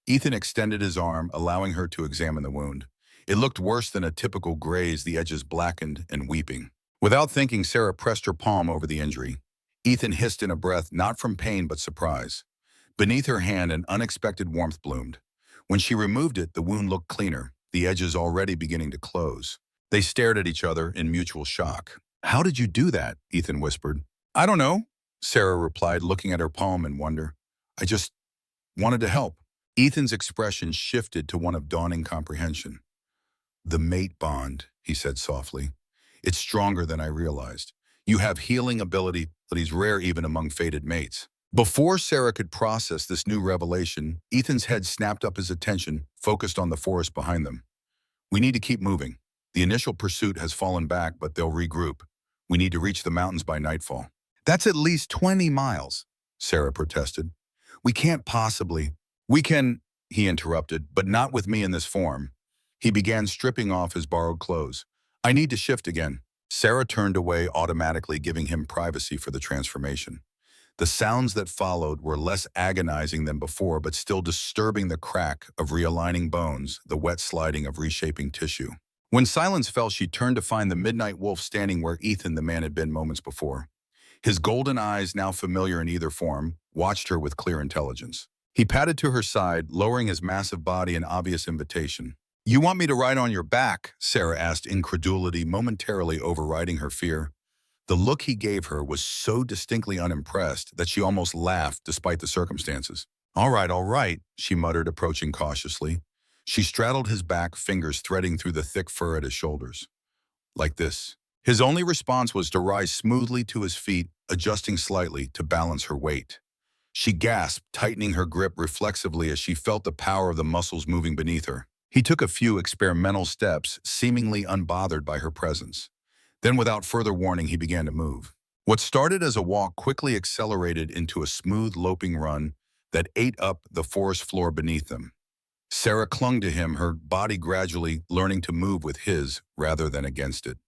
Speaker 1: Ethan extended his arm, allowing her to examine the wound. It looked worse than a typical graze, the edges blackened and weeping. Without thinking, Sarah pressed her palm over the injury. Ethan hissed in a breath, not from pain but surprise. Beneath her hand, an unexpected warmth bloomed. When she removed it, the wound looked cleaner, the edges already beginning to close. They stared at each other in mutual shock. "How did you do that?" Ethan whispered. "I don't know," Sarah replied, looking at her palm in wonder. "I just wanted to help." Ethan's expression shifted to one of dawning comprehension. "The mate bond," he said softly. "It's stronger than I realized. You have healing ability that is rare even among fated mates." Before Sarah could process this new revelation, Ethan's head snapped up, his attention focused on the forest behind them. "We need to keep moving. The initial pursuit has fallen back, but they'll regroup. We need to reach the mountains by nightfall." "That's at least 20 miles, Sarah protested. "We can't possibly." "We can," he interrupted, "but not with me in this form." He began stripping off his borrowed clothes. "I need to shift again." Sarah turned away, automatically giving him privacy for the transformation. The sounds that followed were less agonizing than before, but still disturbing: the crack of realigning bones, the wet sliding of reshaping tissue. When silence fell, she turned to find the midnight wolf standing where Ethan, the man, had been moments before. His golden eyes, now familiar in either form, watched her with clear intelligence. He padded to her side, lowering his massive body in obvious invitation. "You want me to ride on your back?" Sarah asked, incredulity momentarily overriding her fear. The look he gave her was so distinctly unimpressed that she almost laughed despite the circumstances. All right, she muttered, approaching cautiously. She straddled his back, fingers threading through the thick fur at his shoulders. "Like this." His only response was to rise smoothly to his feet, adjusting slightly to balance her weight. She gasped, tightening her grip reflexively as she felt the power of the muscles moving beneath her. He took a few experimental steps, seemingly unbothered by her presence. Then, without further warning, he began to move. What started as a walk quickly accelerated into a smooth, loping run that ate up the forest floor beneath them. Sarah clung to him, her body gradually learning to move with his rather than against it.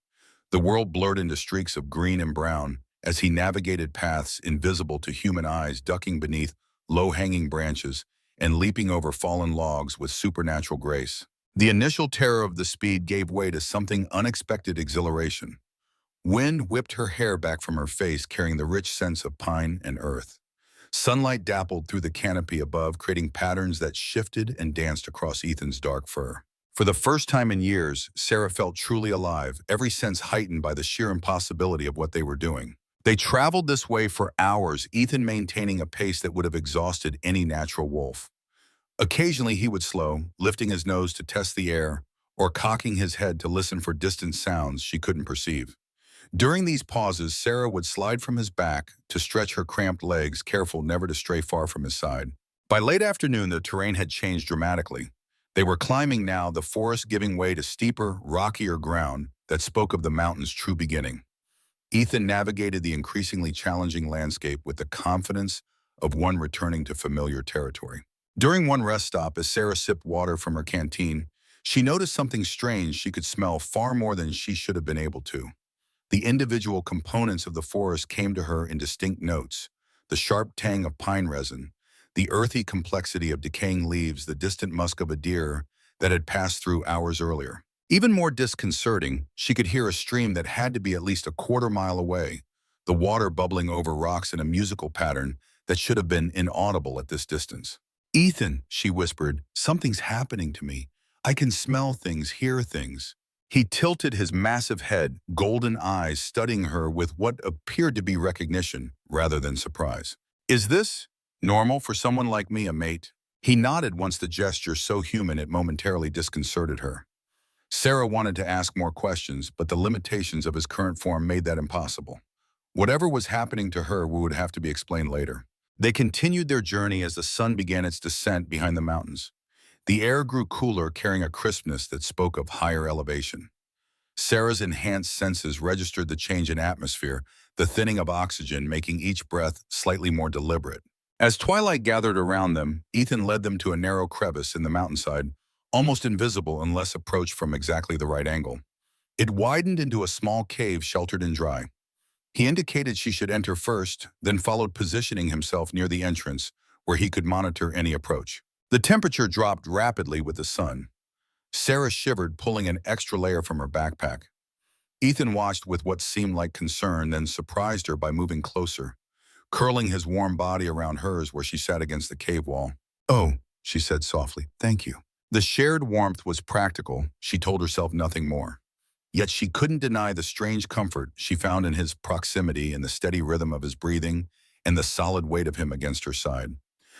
Speaker 1: The world blurred into streaks of green and brown as he navigated paths invisible to human eyes, ducking beneath low-hanging branches and leaping over fallen logs with supernatural grace. The initial terror of the speed gave way to something unexpected: exhilaration. Wind whipped her hair back from her face, carrying the rich scents of pine and earth. Sunlight dappled through the canopy above, creating patterns that shifted and danced across Ethan's dark fur. For the first time in years, Sarah felt truly alive, every sense heightened by the sheer impossibility of what they were doing. They traveled this way for hours, Ethan maintaining a pace that would have exhausted any natural wolf. Occasionally he would slow, lifting his nose to test the air, or cocking his head to listen for distant sounds she couldn't perceive. During these pauses, Sarah would slide from his back to stretch her cramped legs, careful never to stray far from his side. By late afternoon, the terrain had changed dramatically. They were climbing now, the forest giving way to steeper, rockier ground that spoke of the mountain's true beginning. Ethan navigated the increasingly challenging landscape with the confidence of one returning to familiar territory. During one rest stop, as Sarah sipped water from her canteen, she noticed something strange. She could smell far more than she should have been able to. The individual components of the forest came to her in distinct notes: the sharp tang of pine resin, the earthy complexity of decaying leaves, the distant musk of a deer that had passed through hours earlier. Even more disconcerting, she could hear a stream that had to be at least a quarter-mile away, the water bubbling over rocks in a musical pattern that should have been inaudible at this distance. "Ethan," she whispered, "something's happening to me. I can smell things, hear things." He tilted his massive head, golden eyes studying her with what appeared to be recognition rather than surprise. "Is this normal for someone like me, a mate?" He nodded, once the gesture so human it momentarily disconcerted her. Sarah wanted to ask more questions, but the limitations of his current form made that impossible. Whatever was happening to her would have to be explained later. They continued their journey as the sun began its descent behind the mountains. The air grew cooler, carrying a crispness that spoke of higher elevation. Sarah's enhanced senses registered the change in atmosphere, the thinning of oxygen making each breath slightly more deliberate. As twilight gathered around them, Ethan led them to a narrow crevice in the mountainside, almost invisible unless approached from exactly the right angle. It widened into a small cave sheltered and dry. He indicated she should enter first, then followed, positioning himself near the entrance where he could monitor any approach. The temperature dropped rapidly with the sun. Sarah shivered, pulling an extra layer from her backpack. Ethan watched with what seemed like concern, then surprised her by moving closer, curling his warm body around hers where she sat against the cave wall. "Oh," she said softly, "thank you." The shared warmth was practical, she told herself nothing more. Yet she couldn't deny the strange comfort she found in his proximity and the steady rhythm of his breathing and the solid weight of him against her side.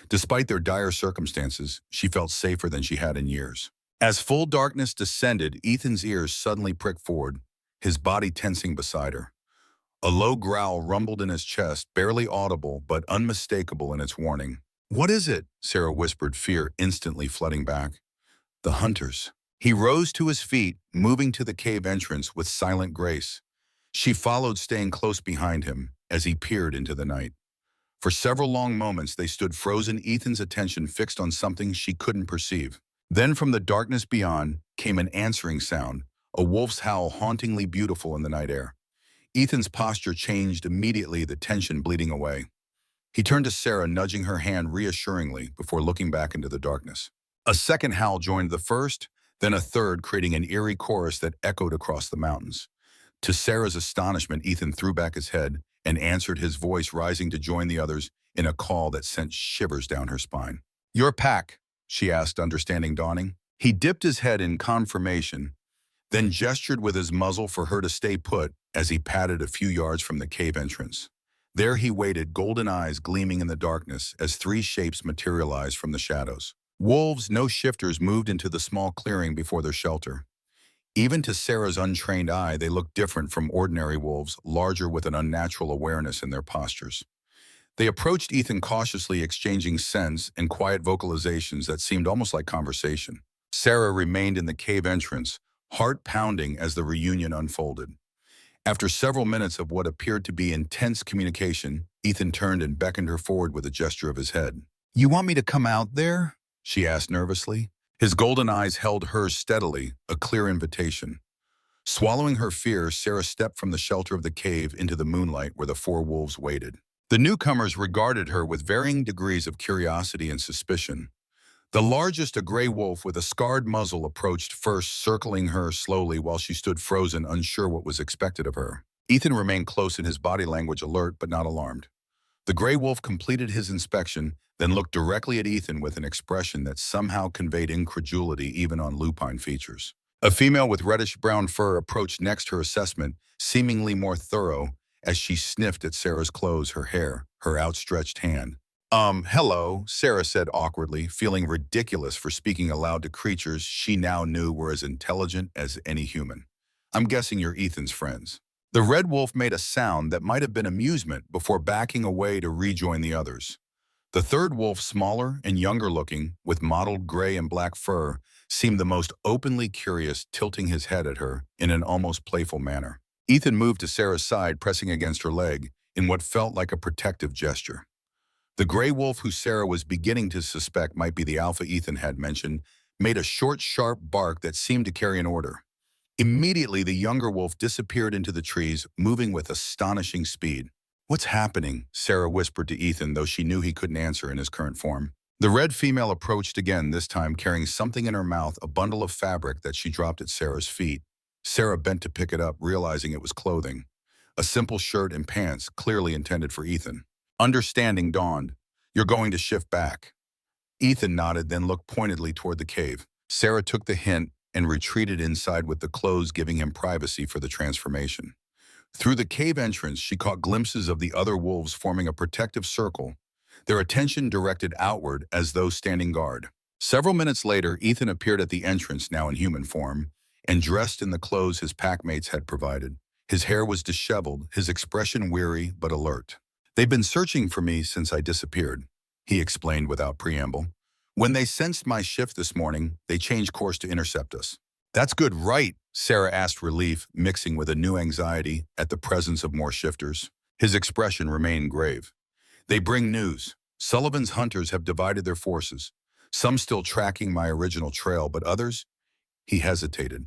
Speaker 1: Despite their dire circumstances, she felt safer than she had in years. As full darkness descended, Ethan's ears suddenly pricked forward, his body tensing beside her. A low growl rumbled in his chest, barely audible but unmistakable in its warning. "What is it?" Sarah whispered, fear instantly flooding back. "The hunters." He rose to his feet, moving to the cave entrance with silent grace. She followed, staying close behind him as he peered into the night. For several long moments they stood frozen, Ethan's attention fixed on something she couldn't perceive. Then from the darkness beyond came an answering sound, a wolf's howl hauntingly beautiful in the night air. Ethan's posture changed immediately, the tension bleeding away. He turned to Sarah, nudging her hand reassuringly before looking back into the darkness. A second howl joined the first, then a third, creating an eerie chorus that echoed across the mountains. To Sarah's astonishment, Ethan threw back his head and answered, his voice rising to join the others in a call that sent shivers down her spine. "Your pack?" she asked, understanding dawning. He dipped his head in confirmation, then gestured with his muzzle for her to stay put as he padded a few yards from the cave entrance. There he waited, golden eyes gleaming in the darkness as three shapes materialized from the shadows. Wolves, no shifters, moved into the small clearing before their shelter. Even to Sarah's untrained eye, they looked different from ordinary wolves, larger with an unnatural awareness in their postures. They approached Ethan cautiously, exchanging scents and quiet vocalizations that seemed almost like conversation. Sarah remained in the cave entrance, heart pounding as the reunion unfolded. After several minutes of what appeared to be intense communication, Ethan turned and beckoned her forward with a gesture of his head. "You want me to come out there?" she asked nervously. His golden eyes held hers steadily, a clear invitation. Swallowing her fear, Sarah stepped from the shelter of the cave into the moonlight where the four wolves waited. The newcomers regarded her with varying degrees of curiosity and suspicion. The largest, a gray wolf with a scarred muzzle, approached first, circling her slowly while she stood frozen, unsure what was expected of her. Ethan remained close, in his body language alert but not alarmed. The gray wolf completed his inspection, then looked directly at Ethan with an expression that somehow conveyed incredulity even on lupine features. A female with reddish-brown fur approached next, her assessment seemingly more thorough as she sniffed at Sarah's clothes, her hair, her outstretched hand. Hello," Sarah said awkwardly, feeling ridiculous for speaking aloud to creatures she now knew were as intelligent as any human. "I'm guessing you're Ethan's friends." The red wolf made a sound that might have been amusement before backing away to rejoin the others. The third wolf, smaller and younger looking, with mottled gray and black fur, seemed the most openly curious, tilting his head at her in an almost playful manner. Ethan moved to Sarah's side, pressing against her leg in what felt like a protective gesture. The gray wolf, who Sarah was beginning to suspect might be the alpha Ethan had mentioned, made a short, sharp bark that seemed to carry an order. Immediately, the younger wolf disappeared into the trees, moving with astonishing speed. "What's happening?" Sarah whispered to Ethan, though she knew he couldn't answer in his current form. The red female approached again, this time carrying something in her mouth, a bundle of fabric that she dropped at Sarah's feet. Sarah bent to pick it up, realizing it was clothing. A simple shirt and pants, clearly intended for Ethan. Understanding dawned. "You're going to shift back." Ethan nodded, then looked pointedly toward the cave. Sarah took the hint and retreated inside with the clothes, giving him privacy for the transformation. Through the cave entrance, she caught glimpses of the other wolves forming a protective circle, their attention directed outward as though standing guard. Several minutes later, Ethan appeared at the entrance, now in human form, and dressed in the clothes his packmates had provided. His hair was disheveled, his expression weary but alert. "They've been searching for me since I disappeared," he explained without preamble. "When they sensed my shift this morning, they changed course to intercept us." That's good, right? Sarah asked, relief mixing with a new anxiety at the presence of more shifters. His expression remained grave. They bring news. Sullivan's hunters have divided their forces. Some still tracking my original trail, but others? He hesitated.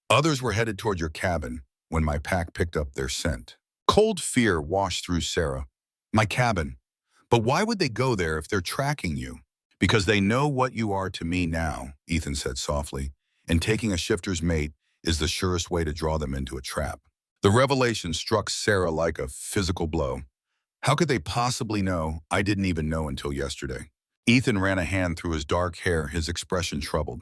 Speaker 1: Others were headed toward your cabin when my pack picked up their scent. Cold fear washed through Sarah. My cabin. But why would they go there if they're tracking you? Because they know what you are to me now, Ethan said softly, and taking a shifter's mate is the surest way to draw them into a trap. The revelation struck Sarah like a physical blow. How could they possibly know I didn't even know until yesterday? Ethan ran a hand through his dark hair, his expression troubled.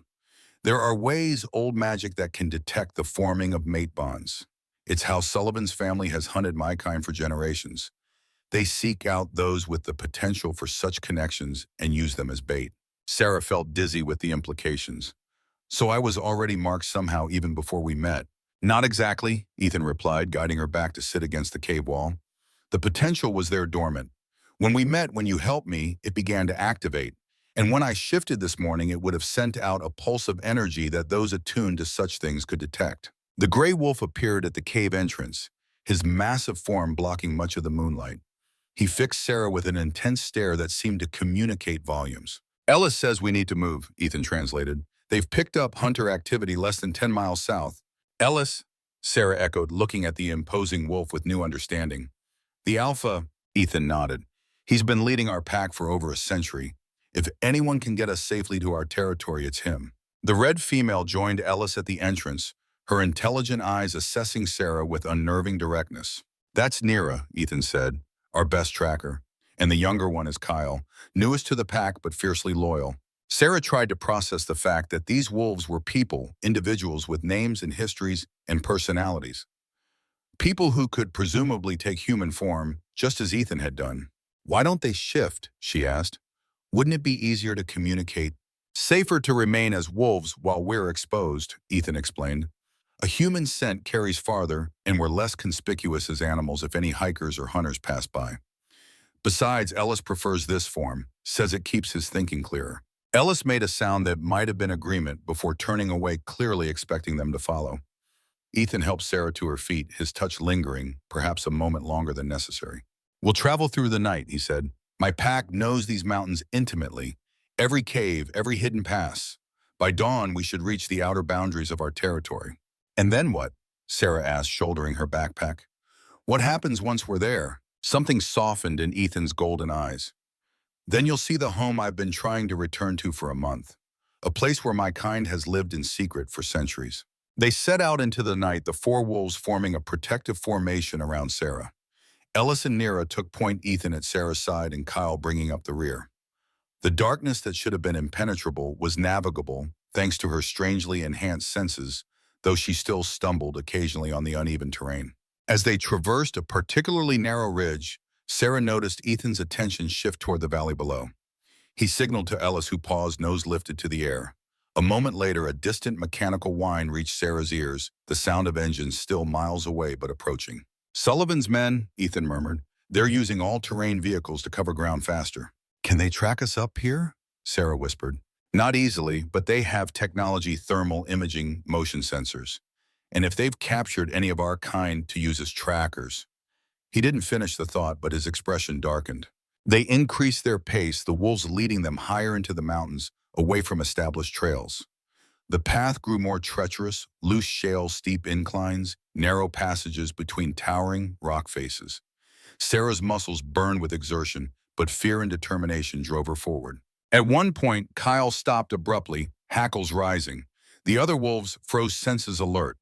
Speaker 1: There are ways, old magic, that can detect the forming of mate bonds. It's how Sullivan's family has hunted my kind for generations. They seek out those with the potential for such connections and use them as bait. Sarah felt dizzy with the implications. So I was already marked somehow even before we met. Not exactly, Ethan replied, guiding her back to sit against the cave wall. The potential was there dormant. When we met, when you helped me, it began to activate. And when I shifted this morning, it would have sent out a pulse of energy that those attuned to such things could detect. The gray wolf appeared at the cave entrance, his massive form blocking much of the moonlight. He fixed Sarah with an intense stare that seemed to communicate volumes. Ellis says we need to move, Ethan translated. They've picked up hunter activity less than 10 miles south. Ellis, Sarah echoed, looking at the imposing wolf with new understanding. The alpha, Ethan nodded. He's been leading our pack for over a century. If anyone can get us safely to our territory, it's him. The red female joined Ellis at the entrance, her intelligent eyes assessing Sarah with unnerving directness. That's Nira, Ethan said, our best tracker. And the younger one is Kyle, newest to the pack but fiercely loyal. Sarah tried to process the fact that these wolves were people, individuals with names and histories and personalities. People who could presumably take human form, just as Ethan had done. Why don't they shift, she asked. Wouldn't it be easier to communicate? Safer to remain as wolves while we're exposed, Ethan explained. A human scent carries farther, and we're less conspicuous as animals if any hikers or hunters pass by. Besides, Ellis prefers this form, says it keeps his thinking clearer. Ellis made a sound that might have been agreement before turning away, clearly expecting them to follow. Ethan helped Sarah to her feet, his touch lingering, perhaps a moment longer than necessary. We'll travel through the night, he said. My pack knows these mountains intimately, every cave, every hidden pass. By dawn, we should reach the outer boundaries of our territory. And then what? Sarah asked, shouldering her backpack. What happens once we're there? Something softened in Ethan's golden eyes. Then you'll see the home I've been trying to return to for a month, a place where my kind has lived in secret for centuries. They set out into the night, the four wolves forming a protective formation around Sarah. Ellis and Nira took point, Ethan at Sarah's side and Kyle bringing up the rear. The darkness that should have been impenetrable was navigable thanks to her strangely enhanced senses, though she still stumbled occasionally on the uneven terrain. As they traversed a particularly narrow ridge, Sarah noticed Ethan's attention shift toward the valley below. He signaled to Ellis, who paused, nose lifted to the air. A moment later, a distant mechanical whine reached Sarah's ears, the sound of engines still miles away but approaching. Sullivan's men, Ethan murmured. They're using all-terrain vehicles to cover ground faster. Can they track us up here? Sarah whispered. Not easily, but they have technology, thermal imaging, motion sensors. And if they've captured any of our kind to use as trackers. He didn't finish the thought, but his expression darkened. They increased their pace, the wolves leading them higher into the mountains, away from established trails. The path grew more treacherous, loose shale, steep inclines, narrow passages between towering rock faces. Sarah's muscles burned with exertion, but fear and determination drove her forward. At one point, Kyle stopped abruptly, hackles rising. The other wolves froze, senses alert.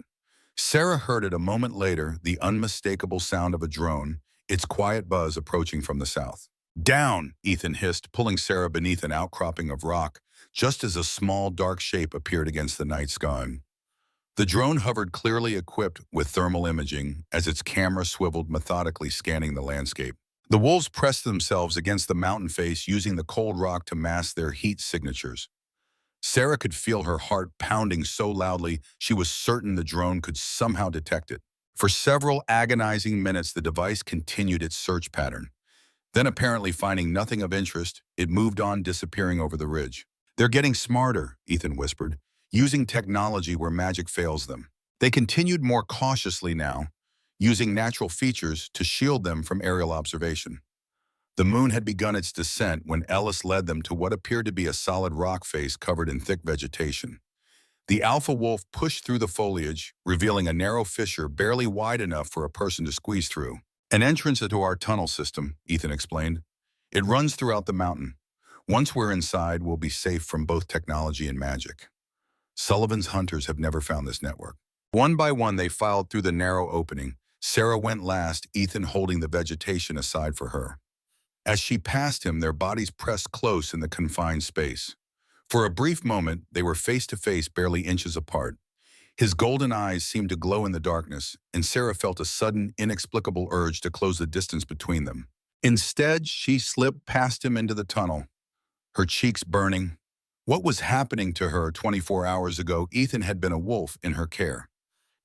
Speaker 1: Sarah heard it a moment later, the unmistakable sound of a drone, its quiet buzz approaching from the south. Down, Ethan hissed, pulling Sarah beneath an outcropping of rock, just as a small, dark shape appeared against the night sky. The drone hovered, clearly equipped with thermal imaging, as its camera swiveled, methodically scanning the landscape. The wolves pressed themselves against the mountain face, using the cold rock to mask their heat signatures. Sarah could feel her heart pounding so loudly she was certain the drone could somehow detect it. For several agonizing minutes, the device continued its search pattern. Then, apparently finding nothing of interest, it moved on, disappearing over the ridge. They're getting smarter, Ethan whispered. using technology where magic fails them. They continued more cautiously now, using natural features to shield them from aerial observation. The moon had begun its descent when Ellis led them to what appeared to be a solid rock face covered in thick vegetation. The alpha wolf pushed through the foliage, revealing a narrow fissure barely wide enough for a person to squeeze through. An entrance into our tunnel system, Ethan explained. It runs throughout the mountain. Once we're inside, we'll be safe from both technology and magic. Sullivan's hunters have never found this network. One by one, they filed through the narrow opening. Sarah went last, Ethan holding the vegetation aside for her. As she passed him, their bodies pressed close in the confined space. For a brief moment, they were face to face, barely inches apart. His golden eyes seemed to glow in the darkness, and Sarah felt a sudden, inexplicable urge to close the distance between them. Instead, she slipped past him into the tunnel, her cheeks burning. What was happening to her 24 hours ago? Ethan had been a wolf in her care.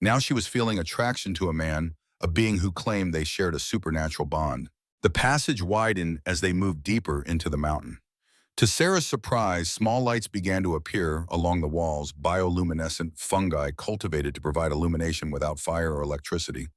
Speaker 1: Now she was feeling attraction to a man, a being who claimed they shared a supernatural bond. The passage widened as they moved deeper into the mountain. To Sarah's surprise, small lights began to appear along the walls, bioluminescent fungi cultivated to provide illumination without fire or electricity.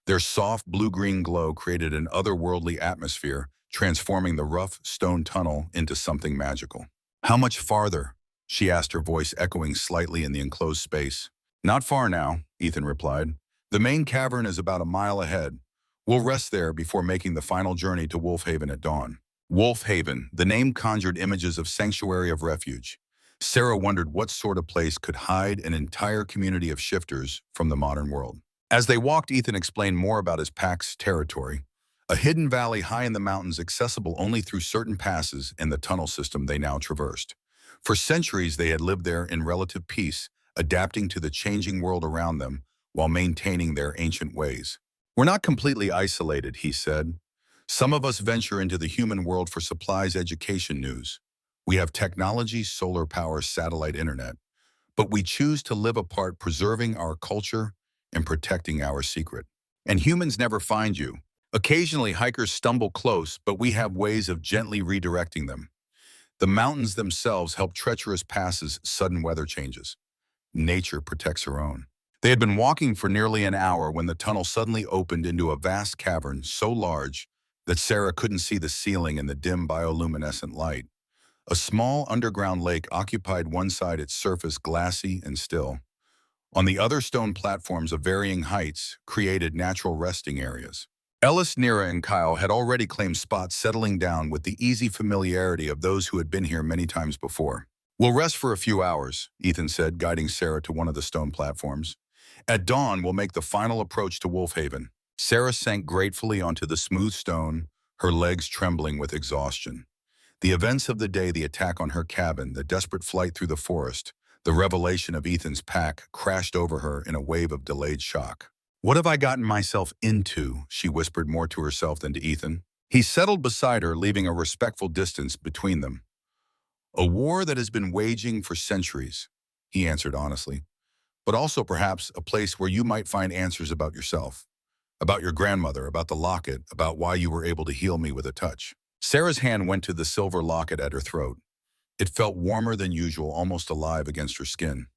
Speaker 1: Their soft blue-green glow created an otherworldly atmosphere, transforming the rough stone tunnel into something magical. "How much farther?" she asked, her voice echoing slightly in the enclosed space. "Not far now," Ethan replied. "The main cavern is about a mile ahead. We'll rest there before making the final journey to Wolf Haven at dawn." Wolf Haven, the name conjured images of sanctuary of refuge. Sarah wondered what sort of place could hide an entire community of shifters from the modern world. As they walked, Ethan explained more about his pack's territory, a hidden valley high in the mountains accessible only through certain passes in the tunnel system they now traversed. For centuries, they had lived there in relative peace, adapting to the changing world around them while maintaining their ancient ways. "We're not completely isolated," he said. "Some of us venture into the human world for supplies, education, news. We have technology, solar power, satellite internet. But we choose to live apart, preserving our culture and protecting our secret. And humans never find you. Occasionally, hikers stumble close, but we have ways of gently redirecting them. The mountains themselves help treacherous passes, sudden weather changes. Nature protects her own." They had been walking for nearly an hour when the tunnel suddenly opened into a vast cavern so large that Sarah couldn't see the ceiling in the dim bioluminescent light. A small underground lake occupied one side, its surface glassy and still. On the other, stone platforms of varying heights created natural resting areas. Ellis, Nira, and Kyle had already claimed spots, settling down with the easy familiarity of those who had been here many times before. "We'll rest for a few hours," Ethan said, guiding Sarah to one of the stone platforms. "At dawn, we'll make the final approach to Wolf Haven." Sarah sank gratefully onto the smooth stone, her legs trembling with exhaustion. The events of the day, the attack on her cabin, the desperate flight through the forest, the revelation of Ethan's pack crashed over her in a wave of delayed shock. "What have I gotten myself into?" she whispered, more to herself than to Ethan. He settled beside her, leaving a respectful distance between them. "A war that has been waging for centuries," he answered honestly. "But also perhaps a place where you might find answers about yourself. About your grandmother, about the locket, about why you were able to heal me with a touch." Sarah's hand went to the silver locket at her throat. It felt warmer than usual, almost alive against her skin.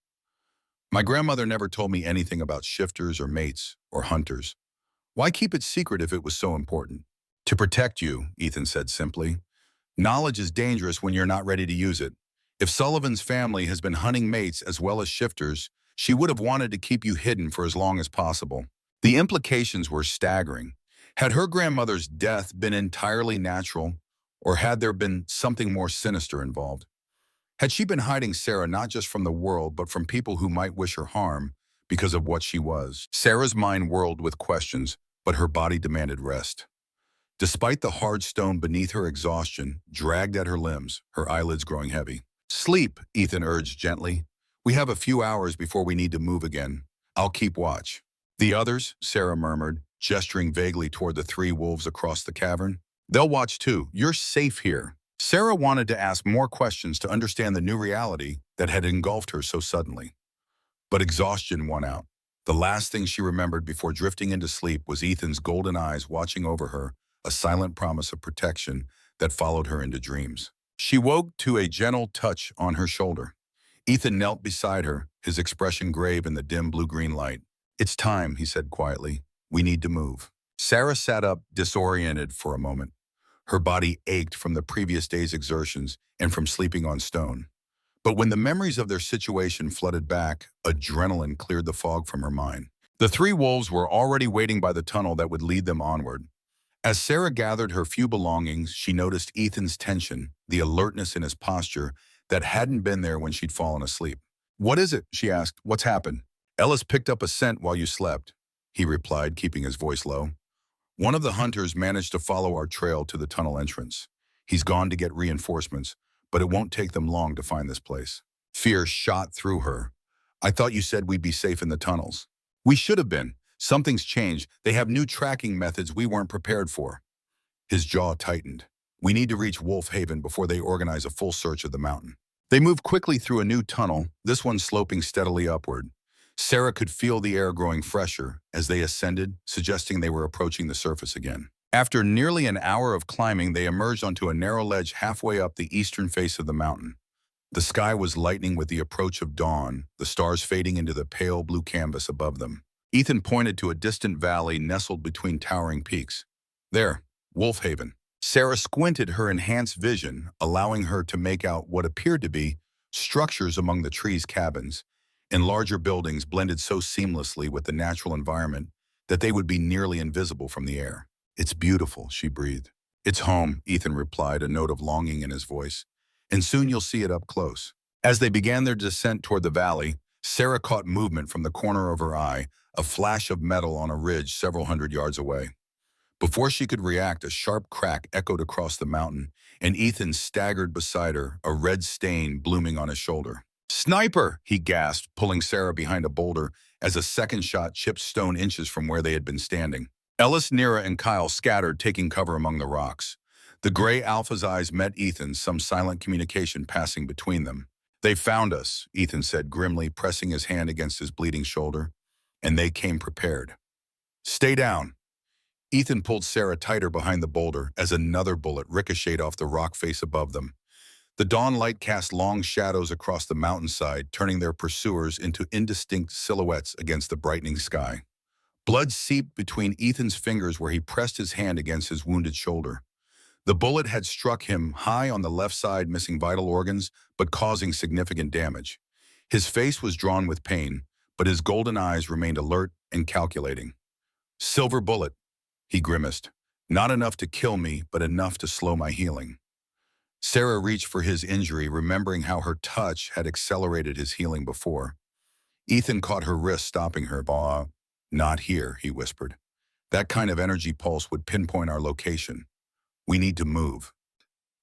Speaker 1: "My grandmother never told me anything about shifters or mates or hunters. Why keep it secret if it was so important?" "To protect you," Ethan said simply. "Knowledge is dangerous when you're not ready to use it. If Sullivan's family has been hunting mates as well as shifters, she would have wanted to keep you hidden for as long as possible." The implications were staggering. Had her grandmother's death been entirely natural, or had there been something more sinister involved? Had she been hiding Sarah not just from the world, but from people who might wish her harm because of what she was? Sarah's mind whirled with questions, but her body demanded rest. Despite the hard stone beneath her, exhaustion dragged at her limbs, her eyelids growing heavy. "Sleep," Ethan urged gently. "We have a few hours before we need to move again. I'll keep watch." "The others," Sarah murmured, gesturing vaguely toward the three wolves across the cavern. "They'll watch too. You're safe here." Sarah wanted to ask more questions to understand the new reality that had engulfed her so suddenly. But exhaustion won out. The last thing she remembered before drifting into sleep was Ethan's golden eyes watching over her, a silent promise of protection that followed her into dreams. She woke to a gentle touch on her shoulder. Ethan knelt beside her, his expression grave in the dim blue-green light. "It's time," he said quietly. "We need to move." Sarah sat up, disoriented for a moment. Her body ached from the previous day's exertions and from sleeping on stone. But when the memories of their situation flooded back, adrenaline cleared the fog from her mind. The three wolves were already waiting by the tunnel that would lead them onward. As Sarah gathered her few belongings, she noticed Ethan's tension, the alertness in his posture that hadn't been there when she'd fallen asleep. "What is it?" she asked. "What's happened?" "Ellis picked up a scent while you slept," he replied, keeping his voice low. "One of the hunters managed to follow our trail to the tunnel entrance. He's gone to get reinforcements, but it won't take them long to find this place." Fear shot through her. "I thought you said we'd be safe in the tunnels." "We should have been. Something's changed. They have new tracking methods we weren't prepared for." His jaw tightened. "We need to reach Wolf Haven before they organize a full search of the mountain." They moved quickly through a new tunnel, this one sloping steadily upward. Sarah could feel the air growing fresher as they ascended, suggesting they were approaching the surface again. After nearly an hour of climbing, they emerged onto a narrow ledge halfway up the eastern face of the mountain. The sky was lightening with the approach of dawn, the stars fading into the pale blue canvas above them. Ethan pointed to a distant valley nestled between towering peaks. "There, Wolf Haven." Sarah squinted her enhanced vision, allowing her to make out what appeared to be structures among the trees' cabins, and larger buildings blended so seamlessly with the natural environment that they would be nearly invisible from the air. "It's beautiful," she breathed. "It's home," Ethan replied, a note of longing in his voice. "And soon you'll see it up close." As they began their descent toward the valley, Sarah caught movement from the corner of her eye, a flash of metal on a ridge several hundred yards away. Before she could react, a sharp crack echoed across the mountain, and Ethan staggered beside her, a red stain blooming on his shoulder. "Sniper!" he gasped, pulling Sarah behind a boulder as a second shot chipped stone inches from where they had been standing. Ellis, Nira, and Kyle scattered, taking cover among the rocks. The gray alpha's eyes met Ethan's, some silent communication passing between them. "They found us," Ethan said grimly, pressing his hand against his bleeding shoulder. "And they came prepared." "Stay down." Ethan pulled Sarah tighter behind the boulder as another bullet ricocheted off the rock face above them. The dawn light cast long shadows across the mountainside, turning their pursuers into indistinct silhouettes against the brightening sky. Blood seeped between Ethan's fingers where he pressed his hand against his wounded shoulder. The bullet had struck him high on the left side, missing vital organs, but causing significant damage. His face was drawn with pain, but his golden eyes remained alert and calculating. "Silver bullet," he grimaced. "Not enough to kill me, but enough to slow my healing." Sarah reached for his injury, remembering how her touch had accelerated his healing before. Ethan caught her wrist, stopping her. "Not here," he whispered. "That kind of energy pulse would pinpoint our location. We need to move."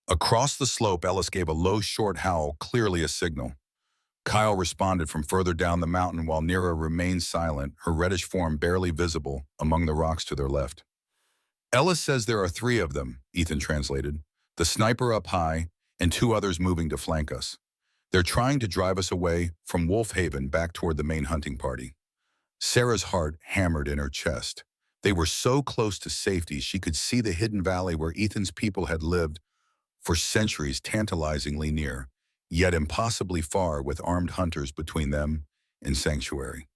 Speaker 1: Across the slope, Ellis gave a low, short howl, clearly a signal. Kyle responded from further down the mountain while Nira remained silent, her reddish form barely visible among the rocks to their left. "Ellis says there are 3 of them," Ethan translated. "The sniper up high, and 2 others moving to flank us. They're trying to drive us away from Wolf Haven back toward the main hunting party." Sarah's heart hammered in her chest. They were so close to safety she could see the hidden valley where Ethan's people had lived for centuries, tantalizingly near, yet impossibly far, with armed hunters between them and sanctuary.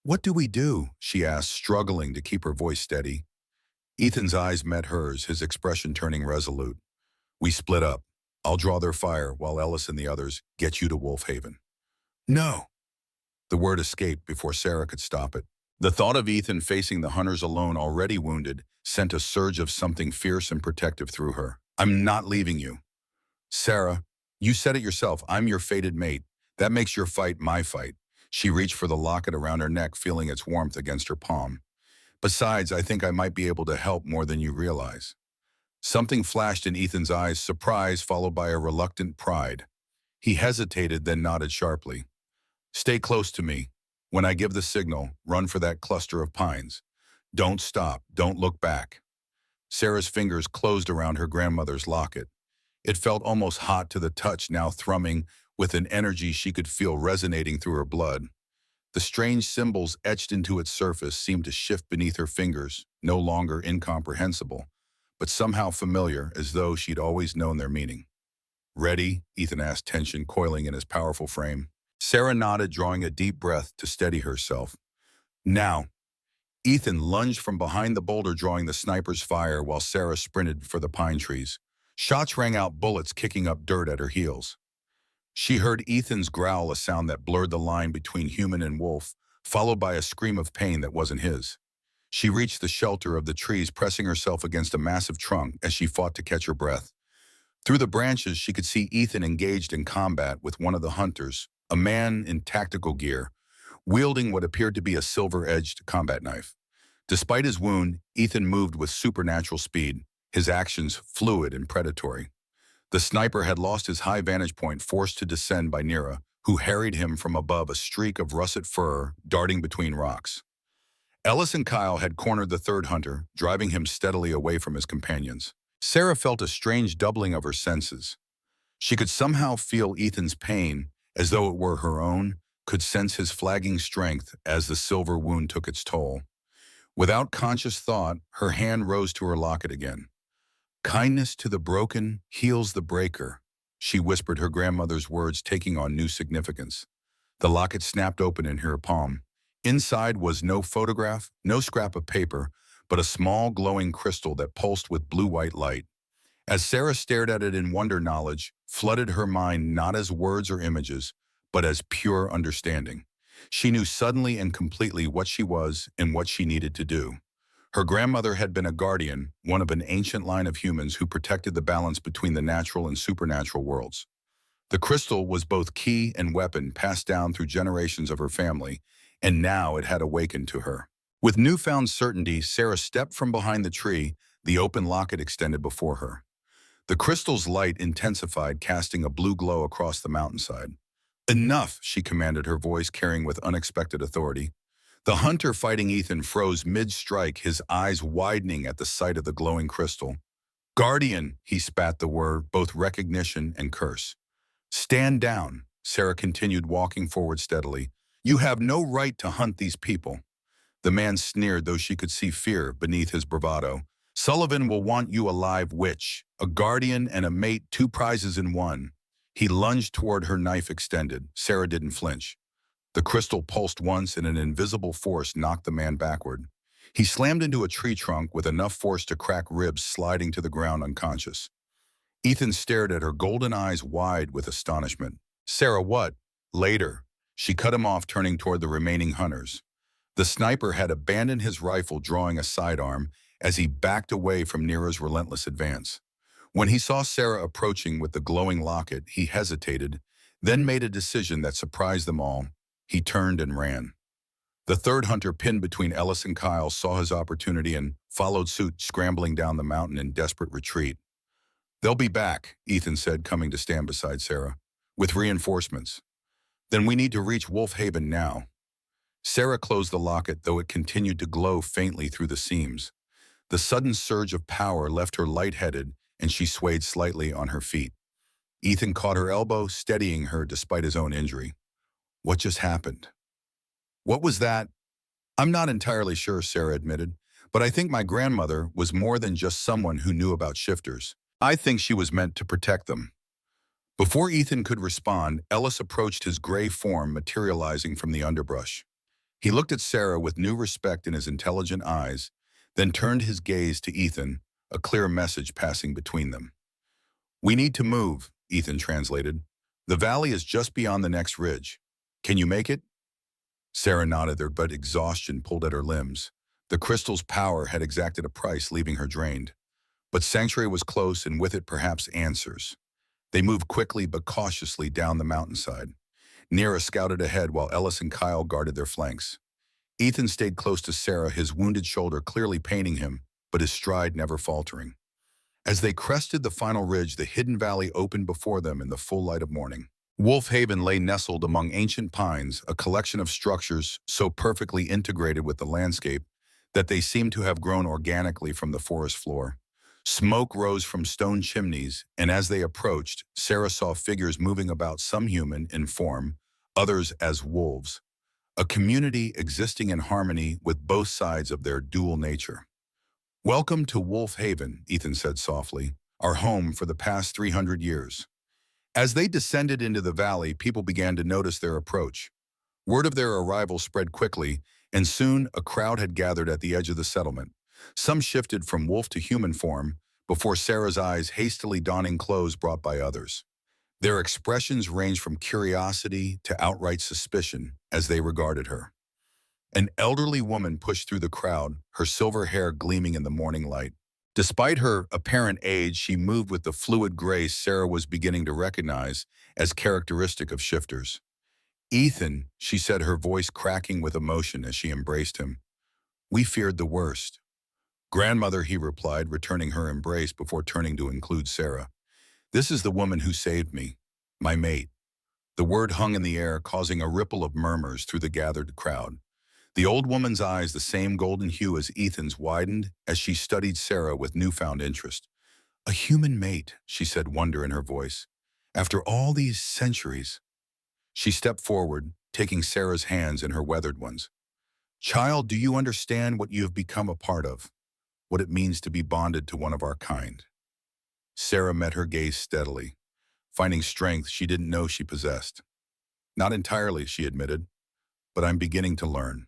Speaker 1: "What do we do?" she asked, struggling to keep her voice steady. Ethan's eyes met hers, his expression turning resolute. "We split up. I'll draw their fire while Ellis and the others get you to Wolf Haven." "No!" The word escaped before Sarah could stop it. The thought of Ethan facing the hunters alone, already wounded, sent a surge of something fierce and protective through her. "I'm not leaving you." "Sarah, you said it yourself. I'm your fated mate. That makes your fight my fight." She reached for the locket around her neck, feeling its warmth against her palm. "Besides, I think I might be able to help more than you realize." Something flashed in Ethan's eyes, surprise followed by a reluctant pride. He hesitated, then nodded sharply. "Stay close to me. When I give the signal, run for that cluster of pines. Don't stop. Don't look back." Sarah's fingers closed around her grandmother's locket. It felt almost hot to the touch, now thrumming with an energy she could feel resonating through her blood. The strange symbols etched into its surface seemed to shift beneath her fingers, no longer incomprehensible, but somehow familiar, as though she'd always known their meaning. "Ready?" Ethan asked, tension coiling in his powerful frame. Sarah nodded, drawing a deep breath to steady herself. Now, Ethan lunged from behind the boulder, drawing the sniper's fire while Sarah sprinted for the pine trees. Shots rang out, bullets kicking up dirt at her heels. She heard Ethan's growl, a sound that blurred the line between human and wolf, followed by a scream of pain that wasn't his. She reached the shelter of the trees, pressing herself against a massive trunk as she fought to catch her breath. Through the branches, she could see Ethan engaged in combat with one of the hunters, a man in tactical gear, wielding what appeared to be a silver-edged combat knife. Despite his wound, Ethan moved with supernatural speed, his actions fluid and predatory. The sniper had lost his high vantage point, forced to descend by Nira, who harried him from above, a streak of russet fur darting between rocks. Ellis and Kyle had cornered the third hunter, driving him steadily away from his companions. Sarah felt a strange doubling of her senses. She could somehow feel Ethan's pain, as though it were her own, could sense his flagging strength as the silver wound took its toll. Without conscious thought, her hand rose to her locket again. "Kindness to the broken heals the breaker," she whispered, her grandmother's words taking on new significance. The locket snapped open in her palm. Inside was no photograph, no scrap of paper, but a small glowing crystal that pulsed with blue-white light. As Sarah stared at it in wonder, knowledge flooded her mind, not as words or images, but as pure understanding. She knew suddenly and completely what she was and what she needed to do. Her grandmother had been a guardian, one of an ancient line of humans who protected the balance between the natural and supernatural worlds. The crystal was both key and weapon, passed down through generations of her family, and now it had awakened to her. With newfound certainty, Sarah stepped from behind the tree, the open locket extended before her. The crystal's light intensified, casting a blue glow across the mountainside. "Enough," she commanded, her voice carrying with unexpected authority. The hunter fighting Ethan froze mid-strike, his eyes widening at the sight of the glowing crystal. "Guardian," he spat the word, both recognition and curse. "Stand down," Sarah continued, walking forward steadily. "You have no right to hunt these people." The man sneered, though she could see fear beneath his bravado. "Sullivan will want you alive, witch. A guardian and a mate, two prizes in one." He lunged toward her, knife extended. Sarah didn't flinch. The crystal pulsed once, and an invisible force knocked the man backward. He slammed into a tree trunk with enough force to crack ribs, sliding to the ground unconscious. Ethan stared at her, golden eyes wide with astonishment. "Sarah, what?" "Later." She cut him off, turning toward the remaining hunters. The sniper had abandoned his rifle, drawing a sidearm as he backed away from Nira's relentless advance. When he saw Sarah approaching with the glowing locket, he hesitated, then made a decision that surprised them all. He turned and ran. The third hunter, pinned between Ellis and Kyle, saw his opportunity and followed suit, scrambling down the mountain in desperate retreat. "They'll be back," Ethan said, coming to stand beside Sarah, "with reinforcements. Then we need to reach Wolf Haven now." Sarah closed the locket, though it continued to glow faintly through the seams. The sudden surge of power left her lightheaded, and she swayed slightly on her feet. Ethan caught her elbow, steadying her despite his own injury. "What just happened?" "What was that?" "I'm not entirely sure," Sarah admitted, "but I think my grandmother was more than just someone who knew about shifters. I think she was meant to protect them." Before Ethan could respond, Ellis approached, his gray form materializing from the underbrush. He looked at Sarah with new respect in his intelligent eyes, then turned his gaze to Ethan, a clear message passing between them. "We need to move," Ethan translated. "The valley is just beyond the next ridge. Can you make it?" Sarah nodded, but exhaustion pulled at her limbs. The crystal's power had exacted a price, leaving her drained. But sanctuary was close, and with it perhaps answers. They moved quickly but cautiously down the mountainside. Nira scouted ahead while Ellis and Kyle guarded their flanks. Ethan stayed close to Sarah, his wounded shoulder clearly paining him, but his stride never faltering. As they crested the final ridge, the hidden valley opened before them in the full light of morning. Wolf Haven lay nestled among ancient pines, a collection of structures so perfectly integrated with the landscape that they seemed to have grown organically from the forest floor. Smoke rose from stone chimneys, and as they approached, Sarah saw figures moving about, some human in form, others as wolves. A community existing in harmony with both sides of their dual nature. "Welcome to Wolf Haven," Ethan said softly, "our home for the past 300 years. As they descended into the valley, people began to notice their approach. Word of their arrival spread quickly, and soon a crowd had gathered at the edge of the settlement. Some shifted from wolf to human form, before Sarah's eyes hastily donning clothes brought by others. Their expressions ranged from curiosity to outright suspicion as they regarded her. An elderly woman pushed through the crowd, her silver hair gleaming in the morning light. Despite her apparent age, she moved with the fluid grace Sarah was beginning to recognize as characteristic of shifters. "Ethan," she said, her voice cracking with emotion as she embraced him. "We feared the worst." "Grandmother," he replied, returning her embrace before turning to include Sarah. "This is the woman who saved me, my mate." The word hung in the air, causing a ripple of murmurs through the gathered crowd. The old woman's eyes, the same golden hue as Ethan's, widened as she studied Sarah with newfound interest. "A human mate," she said, wonder in her voice. "After all these centuries." She stepped forward, taking Sarah's hands in her weathered ones. "Child, do you understand what you have become a part of? What it means to be bonded to one of our kind?" Sarah met her gaze steadily, finding strength she didn't know she possessed. "Not entirely," she admitted, "but I'm beginning to learn."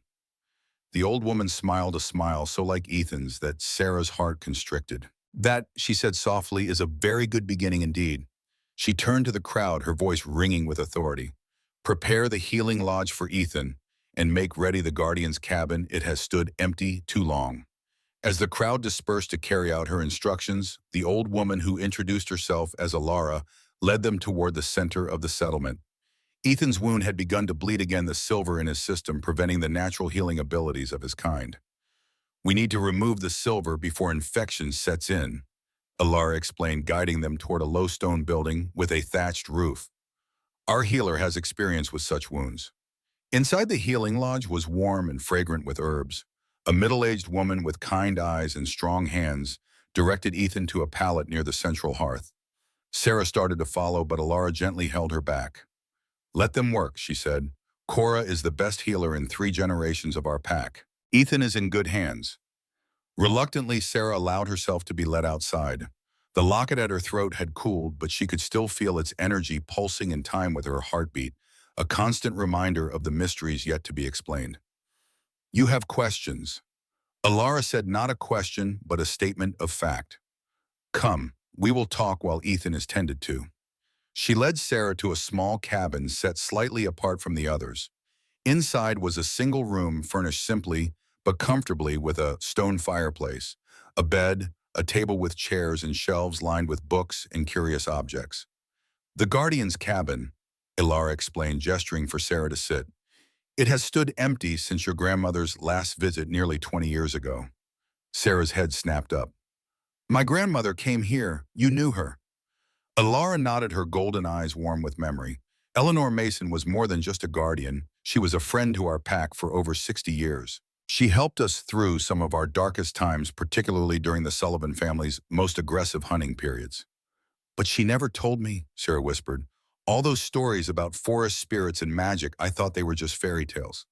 Speaker 1: The old woman smiled a smile so like Ethan's that Sarah's heart constricted. "That," she said softly, "is a very good beginning indeed." She turned to the crowd, her voice ringing with authority. "Prepare the healing lodge for Ethan, and make ready the guardian's cabin. It has stood empty too long." As the crowd dispersed to carry out her instructions, the old woman, who introduced herself as Alara, led them toward the center of the settlement. Ethan's wound had begun to bleed again, the silver in his system preventing the natural healing abilities of his kind. "We need to remove the silver before infection sets in," Alara explained, guiding them toward a low stone building with a thatched roof. "Our healer has experience with such wounds." Inside the healing lodge was warm and fragrant with herbs. A middle-aged woman with kind eyes and strong hands directed Ethan to a pallet near the central hearth. Sarah started to follow, but Alara gently held her back. "Let them work," she said. "Cora is the best healer in 3 generations of our pack. Ethan is in good hands." Reluctantly, Sarah allowed herself to be led outside. The locket at her throat had cooled, but she could still feel its energy pulsing in time with her heartbeat, a constant reminder of the mysteries yet to be explained. "You have questions." Alara said, not a question, but a statement of fact. "Come, we will talk while Ethan is tended to." She led Sarah to a small cabin set slightly apart from the others. Inside was a single room furnished simply but comfortably with a stone fireplace, a bed, a table with chairs and shelves lined with books and curious objects. "The guardian's cabin," Ilara explained, gesturing for Sarah to sit. "It has stood empty since your grandmother's last visit nearly 20 years ago." Sarah's head snapped up. "My grandmother came here. You knew her." Alara nodded, her golden eyes warm with memory. "Eleanor Mason was more than just a guardian. She was a friend to our pack for over 60 years. She helped us through some of our darkest times, particularly during the Sullivan family's most aggressive hunting periods." "But she never told me," Sarah whispered. "All those stories about forest spirits and magic, I thought they were just fairy tales."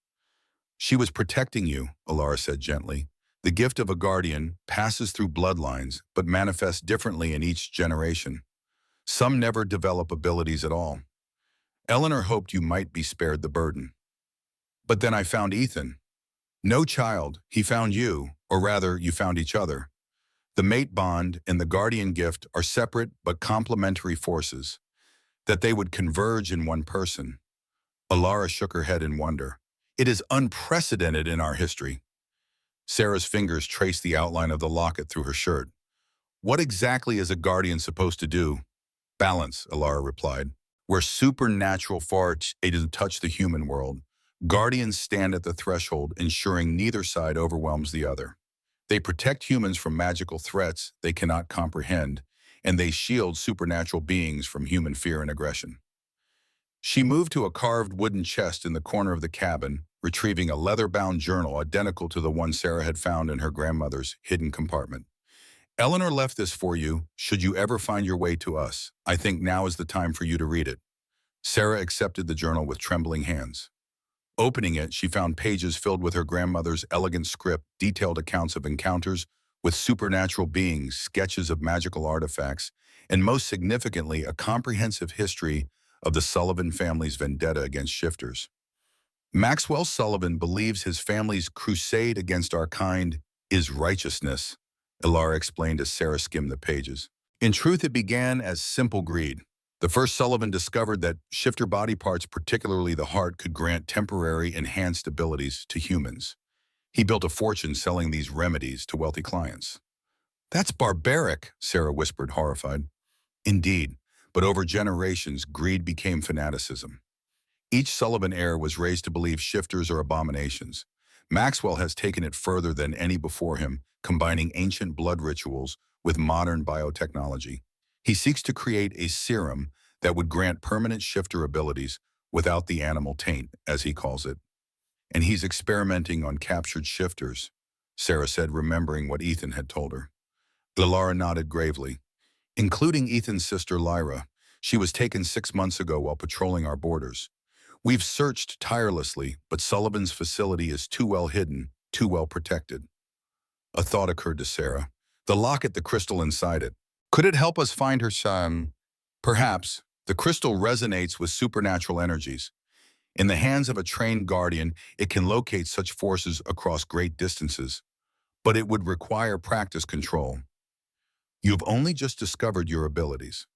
Speaker 1: "She was protecting you," Alara said gently. "The gift of a guardian passes through bloodlines, but manifests differently in each generation. Some never develop abilities at all. Eleanor hoped you might be spared the burden. But then I found Ethan. No child, he found you, or rather, you found each other. The mate bond and the guardian gift are separate but complementary forces, that they would converge in one person." Alara shook her head in wonder. "It is unprecedented in our history." Sarah's fingers traced the outline of the locket through her shirt. "What exactly is a guardian supposed to do?" "Balance," Alara replied. "Where supernatural force to touch the human world, guardians stand at the threshold, ensuring neither side overwhelms the other. They protect humans from magical threats they cannot comprehend, and they shield supernatural beings from human fear and aggression." She moved to a carved wooden chest in the corner of the cabin, retrieving a leather-bound journal identical to the one Sarah had found in her grandmother's hidden compartment. "Eleanor left this for you, should you ever find your way to us. I think now is the time for you to read it." Sarah accepted the journal with trembling hands. Opening it, she found pages filled with her grandmother's elegant script, detailed accounts of encounters with supernatural beings, sketches of magical artifacts, and most significantly, a comprehensive history of the Sullivan family's vendetta against shifters. Maxwell Sullivan believes his family's crusade against our kind is righteousness, Ilara explained as Sarah skimmed the pages. In truth, it began as simple greed. The first Sullivan discovered that shifter body parts, particularly the heart, could grant temporary enhanced abilities to humans. He built a fortune selling these remedies to wealthy clients. That's barbaric, Sarah whispered, horrified. Indeed, but over generations, greed became fanaticism. Each Sullivan heir was raised to believe shifters are abominations. Maxwell has taken it further than any before him, combining ancient blood rituals with modern biotechnology. He seeks to create a serum that would grant permanent shifter abilities without the animal taint, as he calls it. And he's experimenting on captured shifters, Sarah said, remembering what Ethan had told her. Lilara nodded gravely. Including Ethan's sister Lyra. She was taken 6 months ago while patrolling our borders. We've searched tirelessly, but Sullivan's facility is too well hidden, too well protected. A thought occurred to Sarah. The locket, the crystal inside it. Could it help us find her son? Perhaps. The crystal resonates with supernatural energies. In the hands of a trained guardian, it can locate such forces across great distances. But it would require practice control. You've only just discovered your abilities.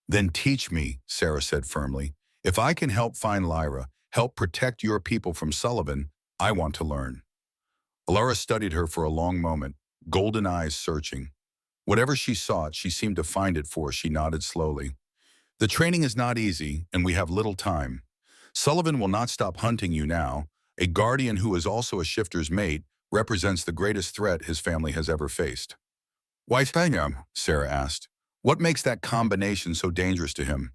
Speaker 1: Then teach me, Sarah said firmly. If I can help find Lyra, help protect your people from Sullivan, I want to learn. Alara studied her for a long moment, golden eyes searching. Whatever she sought, she seemed to find it for. She nodded slowly. The training is not easy, and we have little time. Sullivan will not stop hunting you now. A guardian who is also a shifter's mate represents the greatest threat his family has ever faced. Why Spaniam? Sarah asked. What makes that combination so dangerous to him?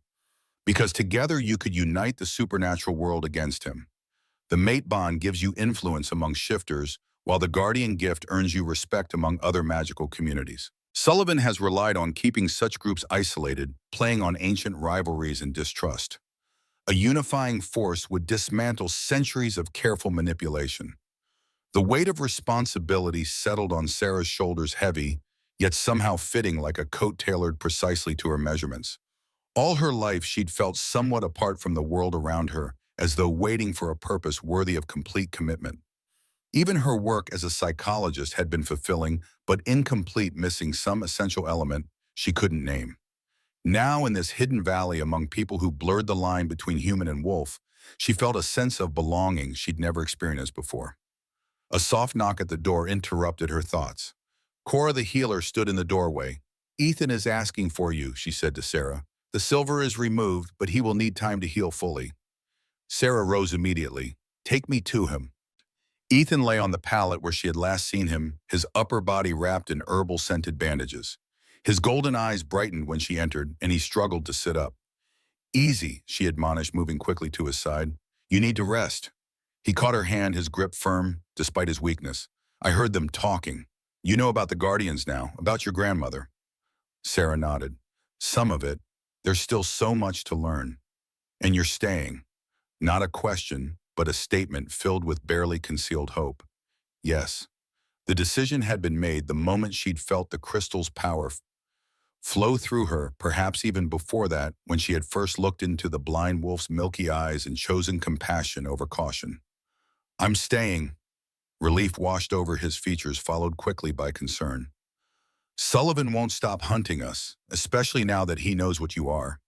Speaker 1: Because together you could unite the supernatural world against him. The mate bond gives you influence among shifters, while the guardian gift earns you respect among other magical communities. Sullivan has relied on keeping such groups isolated, playing on ancient rivalries and distrust. A unifying force would dismantle centuries of careful manipulation. The weight of responsibility settled on Sarah's shoulders, heavy, yet somehow fitting like a coat tailored precisely to her measurements. All her life she'd felt somewhat apart from the world around her, as though waiting for a purpose worthy of complete commitment. Even her work as a psychologist had been fulfilling, but incomplete, missing some essential element she couldn't name. Now, in this hidden valley among people who blurred the line between human and wolf, she felt a sense of belonging she'd never experienced before. A soft knock at the door interrupted her thoughts. Cora the healer stood in the doorway. Ethan is asking for you, she said to Sarah. The silver is removed, but he will need time to heal fully. Sarah rose immediately. Take me to him. Ethan lay on the pallet where she had last seen him, his upper body wrapped in herbal-scented bandages. His golden eyes brightened when she entered, and he struggled to sit up. Easy, she admonished, moving quickly to his side. You need to rest. He caught her hand, his grip firm, despite his weakness. I heard them talking. You know about the Guardians now, about your grandmother. Sarah nodded. Some of it. There's still so much to learn. And you're staying. Not a question, but a statement filled with barely concealed hope. Yes. The decision had been made the moment she'd felt the crystal's power flow through her, perhaps even before that, when she had first looked into the blind wolf's milky eyes and chosen compassion over caution. I'm staying. Relief washed over his features, followed quickly by concern. Sullivan won't stop hunting us, especially now that he knows what you are.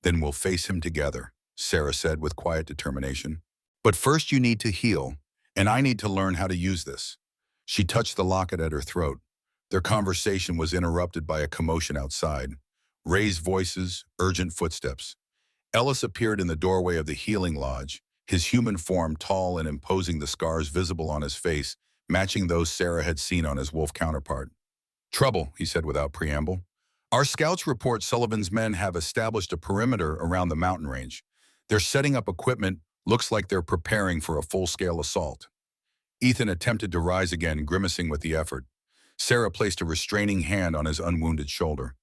Speaker 1: Then we'll face him together, Sarah said with quiet determination. But first you need to heal, and I need to learn how to use this. She touched the locket at her throat. Their conversation was interrupted by a commotion outside. Raised voices, urgent footsteps. Ellis appeared in the doorway of the healing lodge, his human form tall and imposing, the scars visible on his face, matching those Sarah had seen on his wolf counterpart. Trouble, he said without preamble. Our scouts report Sullivan's men have established a perimeter around the mountain range. They're setting up equipment, looks like they're preparing for a full-scale assault. Ethan attempted to rise again, grimacing with the effort. Sarah placed a restraining hand on his unwounded shoulder.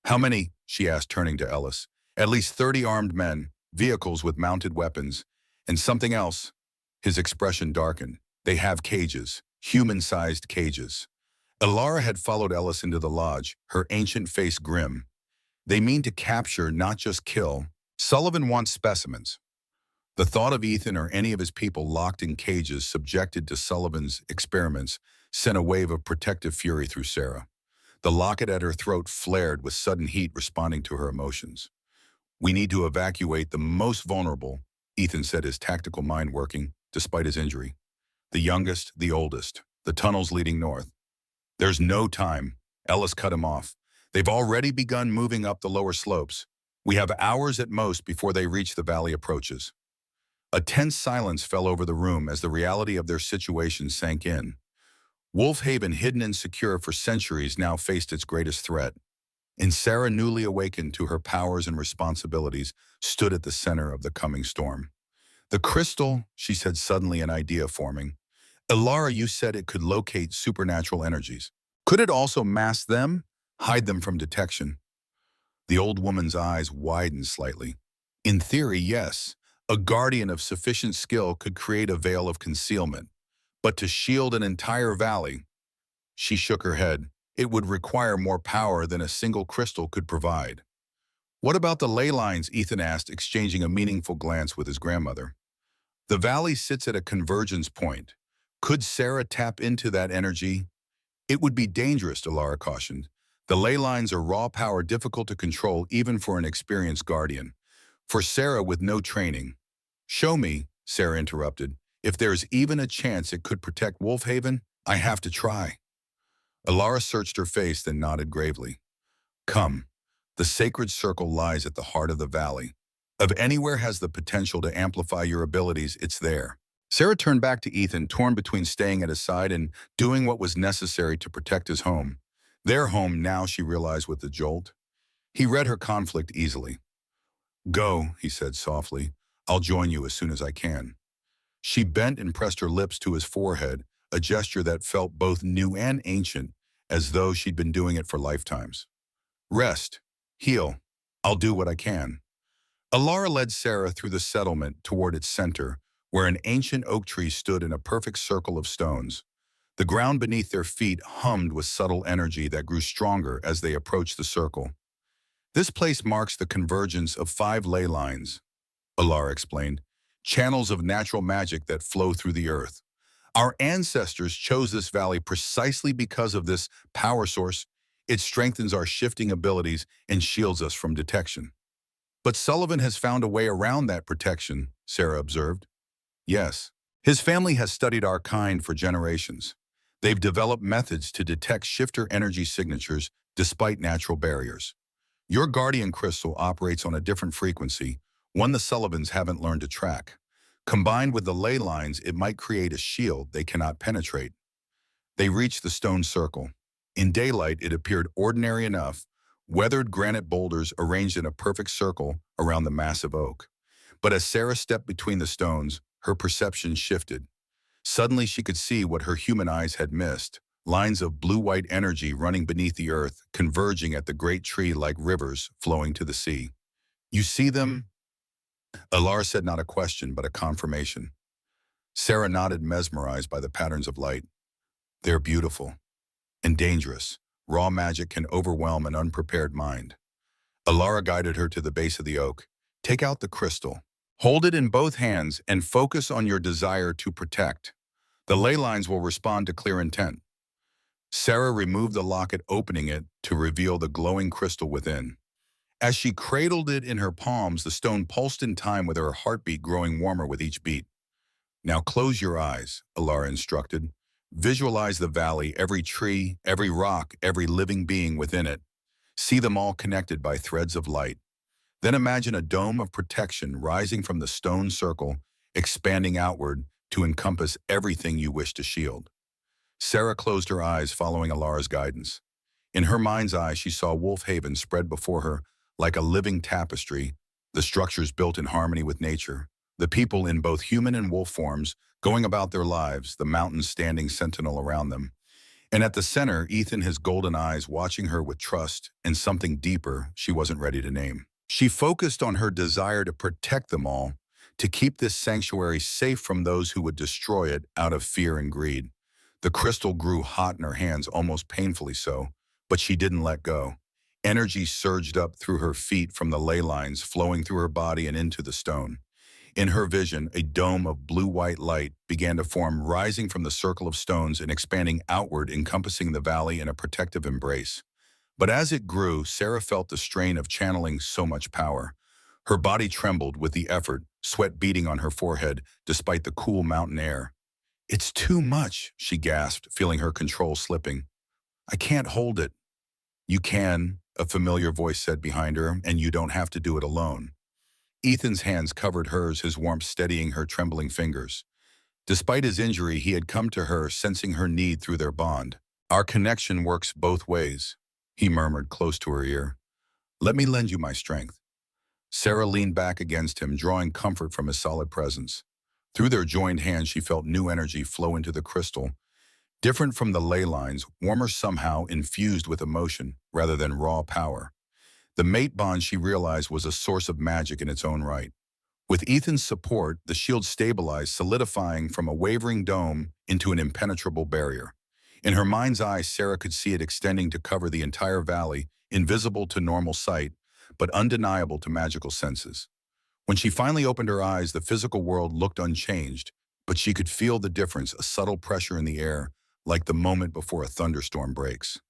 Speaker 1: How many? She asked, turning to Ellis. At least 30 armed men, vehicles with mounted weapons, and something else. His expression darkened. They have cages, human-sized cages. Alara had followed Ellis into the lodge, her ancient face grim. They mean to capture, not just kill. Sullivan wants specimens. The thought of Ethan or any of his people locked in cages subjected to Sullivan's experiments sent a wave of protective fury through Sarah. The locket at her throat flared with sudden heat responding to her emotions. "We need to evacuate the most vulnerable," Ethan said, his tactical mind working, despite his injury. "The youngest, the oldest. The tunnels leading north." "There's no time." Ellis cut him off. "They've already begun moving up the lower slopes. We have hours at most before they reach the valley approaches." A tense silence fell over the room as the reality of their situation sank in. Wolf Haven, hidden and secure for centuries, now faced its greatest threat. And Sarah, newly awakened to her powers and responsibilities, stood at the center of the coming storm. "The crystal," she said, suddenly an idea forming. "Alara, you said it could locate supernatural energies. Could it also mask them, hide them from detection?" The old woman's eyes widened slightly. "In theory, yes. A guardian of sufficient skill could create a veil of concealment. But to shield an entire valley," she shook her head, "it would require more power than a single crystal could provide." "What about the ley lines?" Ethan asked, exchanging a meaningful glance with his grandmother. "The valley sits at a convergence point. Could Sarah tap into that energy?" "It would be dangerous," Alara cautioned. "The ley lines are raw power difficult to control even for an experienced guardian. For Sarah with no training." "Show me," Sarah interrupted. "If there's even a chance it could protect Wolfhaven, I have to try." Alara searched her face, then nodded gravely. "Come. The sacred circle lies at the heart of the valley. If anywhere has the potential to amplify your abilities, it's there." Sarah turned back to Ethan, torn between staying at his side and doing what was necessary to protect his home. Their home now, she realized with a jolt. He read her conflict easily. "Go," he said softly. "I'll join you as soon as I can." She bent and pressed her lips to his forehead, a gesture that felt both new and ancient, as though she'd been doing it for lifetimes. "Rest. Heal. I'll do what I can." Alara led Sarah through the settlement toward its center, where an ancient oak tree stood in a perfect circle of stones. The ground beneath their feet hummed with subtle energy that grew stronger as they approached the circle. "This place marks the convergence of 5 ley lines," Alara explained, "channels of natural magic that flow through the earth. Our ancestors chose this valley precisely because of this power source. It strengthens our shifting abilities and shields us from detection." "But Sullivan has found a way around that protection," Sarah observed. "Yes. His family has studied our kind for generations. They've developed methods to detect shifter energy signatures despite natural barriers. Your guardian crystal operates on a different frequency, one the Sullivans haven't learned to track. Combined with the ley lines, it might create a shield they cannot penetrate." They reached the stone circle. In daylight, it appeared ordinary enough, weathered granite boulders arranged in a perfect circle around the massive oak. But as Sarah stepped between the stones, her perception shifted. Suddenly she could see what her human eyes had missed, lines of blue-white energy running beneath the earth, converging at the great tree like rivers flowing to the sea. "You see them?" Alara said not a question, but a confirmation. Sarah nodded, mesmerized by the patterns of light. "They're beautiful and dangerous. Raw magic can overwhelm an unprepared mind." Alara guided her to the base of the oak. "Take out the crystal. Hold it in both hands and focus on your desire to protect. The ley lines will respond to clear intent." Sarah removed the locket, opening it to reveal the glowing crystal within. As she cradled it in her palms, the stone pulsed in time with her heartbeat growing warmer with each beat. "Now close your eyes," Alara instructed. "Visualize the valley, every tree, every rock, every living being within it. See them all connected by threads of light. Then imagine a dome of protection rising from the stone circle, expanding outward to encompass everything you wish to shield." Sarah closed her eyes, following Alara's guidance. In her mind's eye, she saw Wolf Haven spread before her like a living tapestry, the structures built in harmony with nature, the people in both human and wolf forms going about their lives, the mountains standing sentinel around them. And at the center, Ethan, his golden eyes watching her with trust and something deeper she wasn't ready to name. She focused on her desire to protect them all, to keep this sanctuary safe from those who would destroy it out of fear and greed. The crystal grew hot in her hands, almost painfully so, but she didn't let go. Energy surged up through her feet from the ley lines, flowing through her body and into the stone. In her vision, a dome of blue-white light began to form, rising from the circle of stones and expanding outward, encompassing the valley in a protective embrace. But as it grew, Sarah felt the strain of channeling so much power. Her body trembled with the effort, sweat beading on her forehead despite the cool mountain air. "It's too much," she gasped, feeling her control slipping. "I can't hold it." "You can," a familiar voice said behind her, "and you don't have to do it alone." Ethan's hands covered hers, his warmth steadying her trembling fingers. Despite his injury, he had come to her, sensing her need through their bond. "Our connection works both ways," he murmured close to her ear. "Let me lend you my strength." Sarah leaned back against him, drawing comfort from his solid presence. Through their joined hands, she felt new energy flow into the crystal. Different from the ley lines, warmer somehow, infused with emotion rather than raw power. The mate bond, she realized, was a source of magic in its own right. With Ethan's support, the shield stabilized, solidifying from a wavering dome into an impenetrable barrier. In her mind's eye, Sarah could see it extending to cover the entire valley, invisible to normal sight, but undeniable to magical senses. When she finally opened her eyes, the physical world looked unchanged, but she could feel the difference, a subtle pressure in the air, like the moment before a thunderstorm breaks.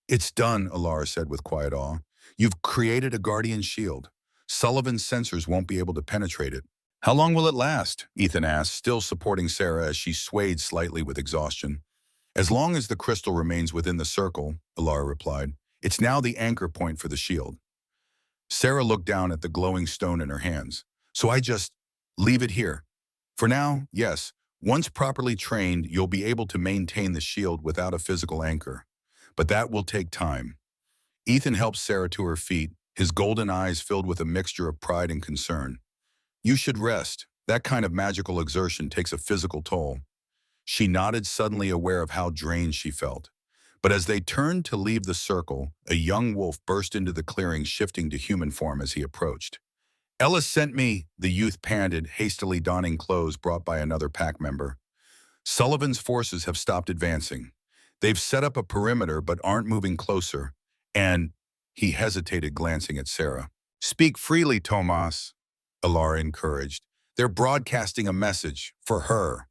Speaker 1: "It's done," Alara said with quiet awe. "You've created a guardian shield. Sullivan's sensors won't be able to penetrate it." "How long will it last?" Ethan asked, still supporting Sarah as she swayed slightly with exhaustion. "As long as the crystal remains within the circle," Alara replied. "It's now the anchor point for the shield." Sarah looked down at the glowing stone in her hands. "So I just leave it here?" "For now, yes. Once properly trained, you'll be able to maintain the shield without a physical anchor. But that will take time." Ethan helped Sarah to her feet, his golden eyes filled with a mixture of pride and concern. "You should rest. That kind of magical exertion takes a physical toll." She nodded, suddenly aware of how drained she felt. But as they turned to leave the circle, a young wolf burst into the clearing, shifting to human form as he approached. "Ellis sent me," the youth panted, hastily donning clothes brought by another pack member. "Sullivan's forces have stopped advancing. They've set up a perimeter but aren't moving closer. And," he hesitated, glancing at Sarah. "Speak freely, Tomas," Alara encouraged. "They're broadcasting a message for her."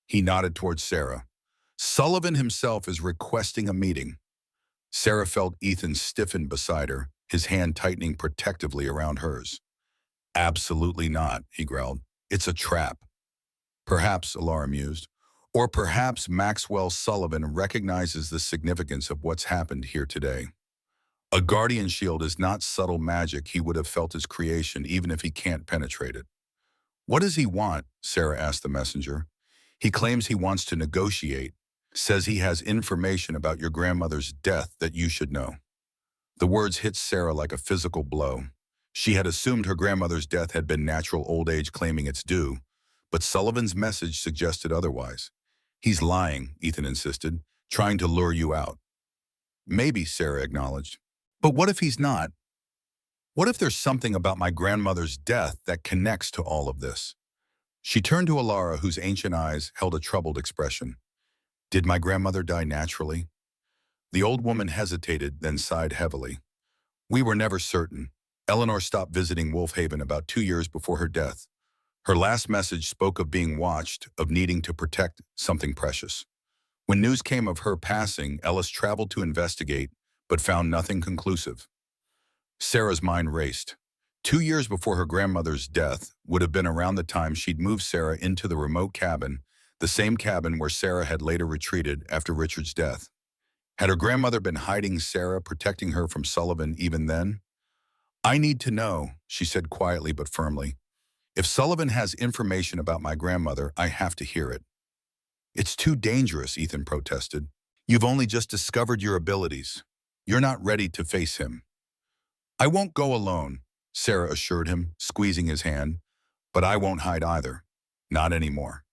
Speaker 1: He nodded towards Sarah. "Sullivan himself is requesting a meeting." Sarah felt Ethan stiffen beside her, his hand tightening protectively around hers. "Absolutely not," he growled. "It's a trap." "Perhaps," Alara mused. "Or perhaps Maxwell Sullivan recognizes the significance of what's happened here today. A guardian shield is not subtle magic. He would have felt his creation even if he can't penetrate it." "What does he want?" Sarah asked the messenger. "He claims he wants to negotiate. Says he has information about your grandmother's death that you should know." The words hit Sarah like a physical blow. She had assumed her grandmother's death had been natural old age claiming its due, but Sullivan's message suggested otherwise. "He's lying," Ethan insisted, "trying to lure you out." "Maybe," Sarah acknowledged. "But what if he's not? What if there's something about my grandmother's death that connects to all of this?" She turned to Alara, whose ancient eyes held a troubled expression. "Did my grandmother die naturally?" The old woman hesitated, then sighed heavily. "We were never certain. Eleanor stopped visiting Wolf Haven about 2 years before her death. Her last message spoke of being watched, of needing to protect something precious. When news came of her passing, Ellis traveled to investigate, but found nothing conclusive." Sarah's mind raced. 2 years before her grandmother's death would have been around the time she'd moved Sarah into the remote cabin, the same cabin where Sarah had later retreated after Richard's death. Had her grandmother been hiding Sarah, protecting her from Sullivan even then? "I need to know," she said quietly but firmly. "If Sullivan has information about my grandmother, I have to hear it." "It's too dangerous," Ethan protested. "You've only just discovered your abilities. You're not ready to face him." "I won't go alone," Sarah assured him, squeezing his hand. "But I won't hide either. Not anymore."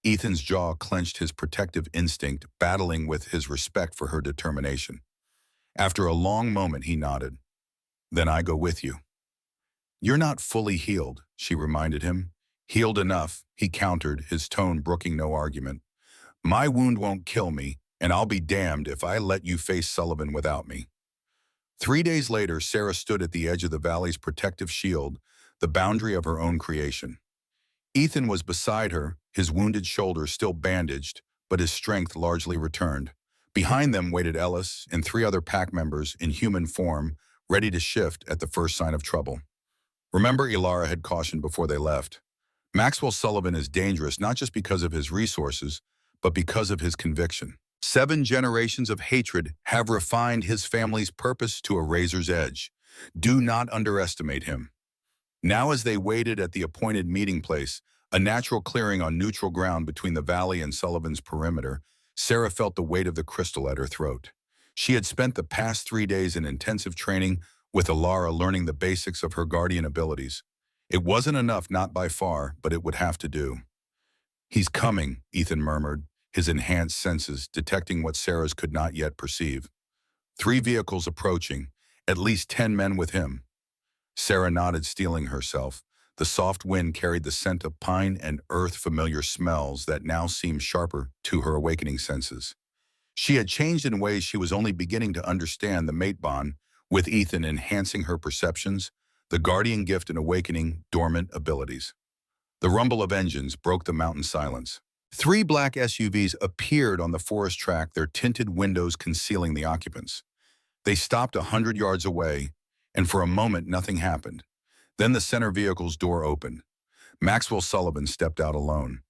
Speaker 1: Ethan's jaw clenched, his protective instinct battling with his respect for her determination. After a long moment, he nodded. "Then I go with you." "You're not fully healed," she reminded him. "Healed enough," he countered, his tone brooking no argument. My wound won't kill me, and I'll be damned if I let you face Sullivan without me. 3 days later, Sarah stood at the edge of the valley's protective shield, the boundary of her own creation. Ethan was beside her, his wounded shoulder still bandaged, but his strength largely returned. Behind them waited Ellis and 3 other pack members in human form, ready to shift at the first sign of trouble. Remember, Ilara had cautioned before they left. Maxwell Sullivan is dangerous not just because of his resources, but because of his conviction. 7 generations of hatred have refined his family's purpose to a razor's edge. Do not underestimate him. Now as they waited at the appointed meeting place, a natural clearing on neutral ground between the valley and Sullivan's perimeter, Sarah felt the weight of the crystal at her throat. She had spent the past 3 days in intensive training with Ilara learning the basics of her guardian abilities. It wasn't enough, not by far, but it would have to do. He's coming, Ethan murmured, his enhanced senses detecting what Sarah's could not yet perceive. 3 vehicles approaching, at least 10 men with him. Sarah nodded, steeling herself. The soft wind carried the scent of pine and earth-familiar smells that now seemed sharper to her awakening senses. She had changed in ways she was only beginning to understand, the mate bond, with Ethan enhancing her perceptions, the guardian gift and awakening dormant abilities. The rumble of engines broke the mountain silence. 3 black SUVs appeared on the forest track, their tinted windows concealing the occupants. They stopped 100 yards away, and for a moment nothing happened. Then the center vehicle's door opened. Maxwell Sullivan stepped out alone.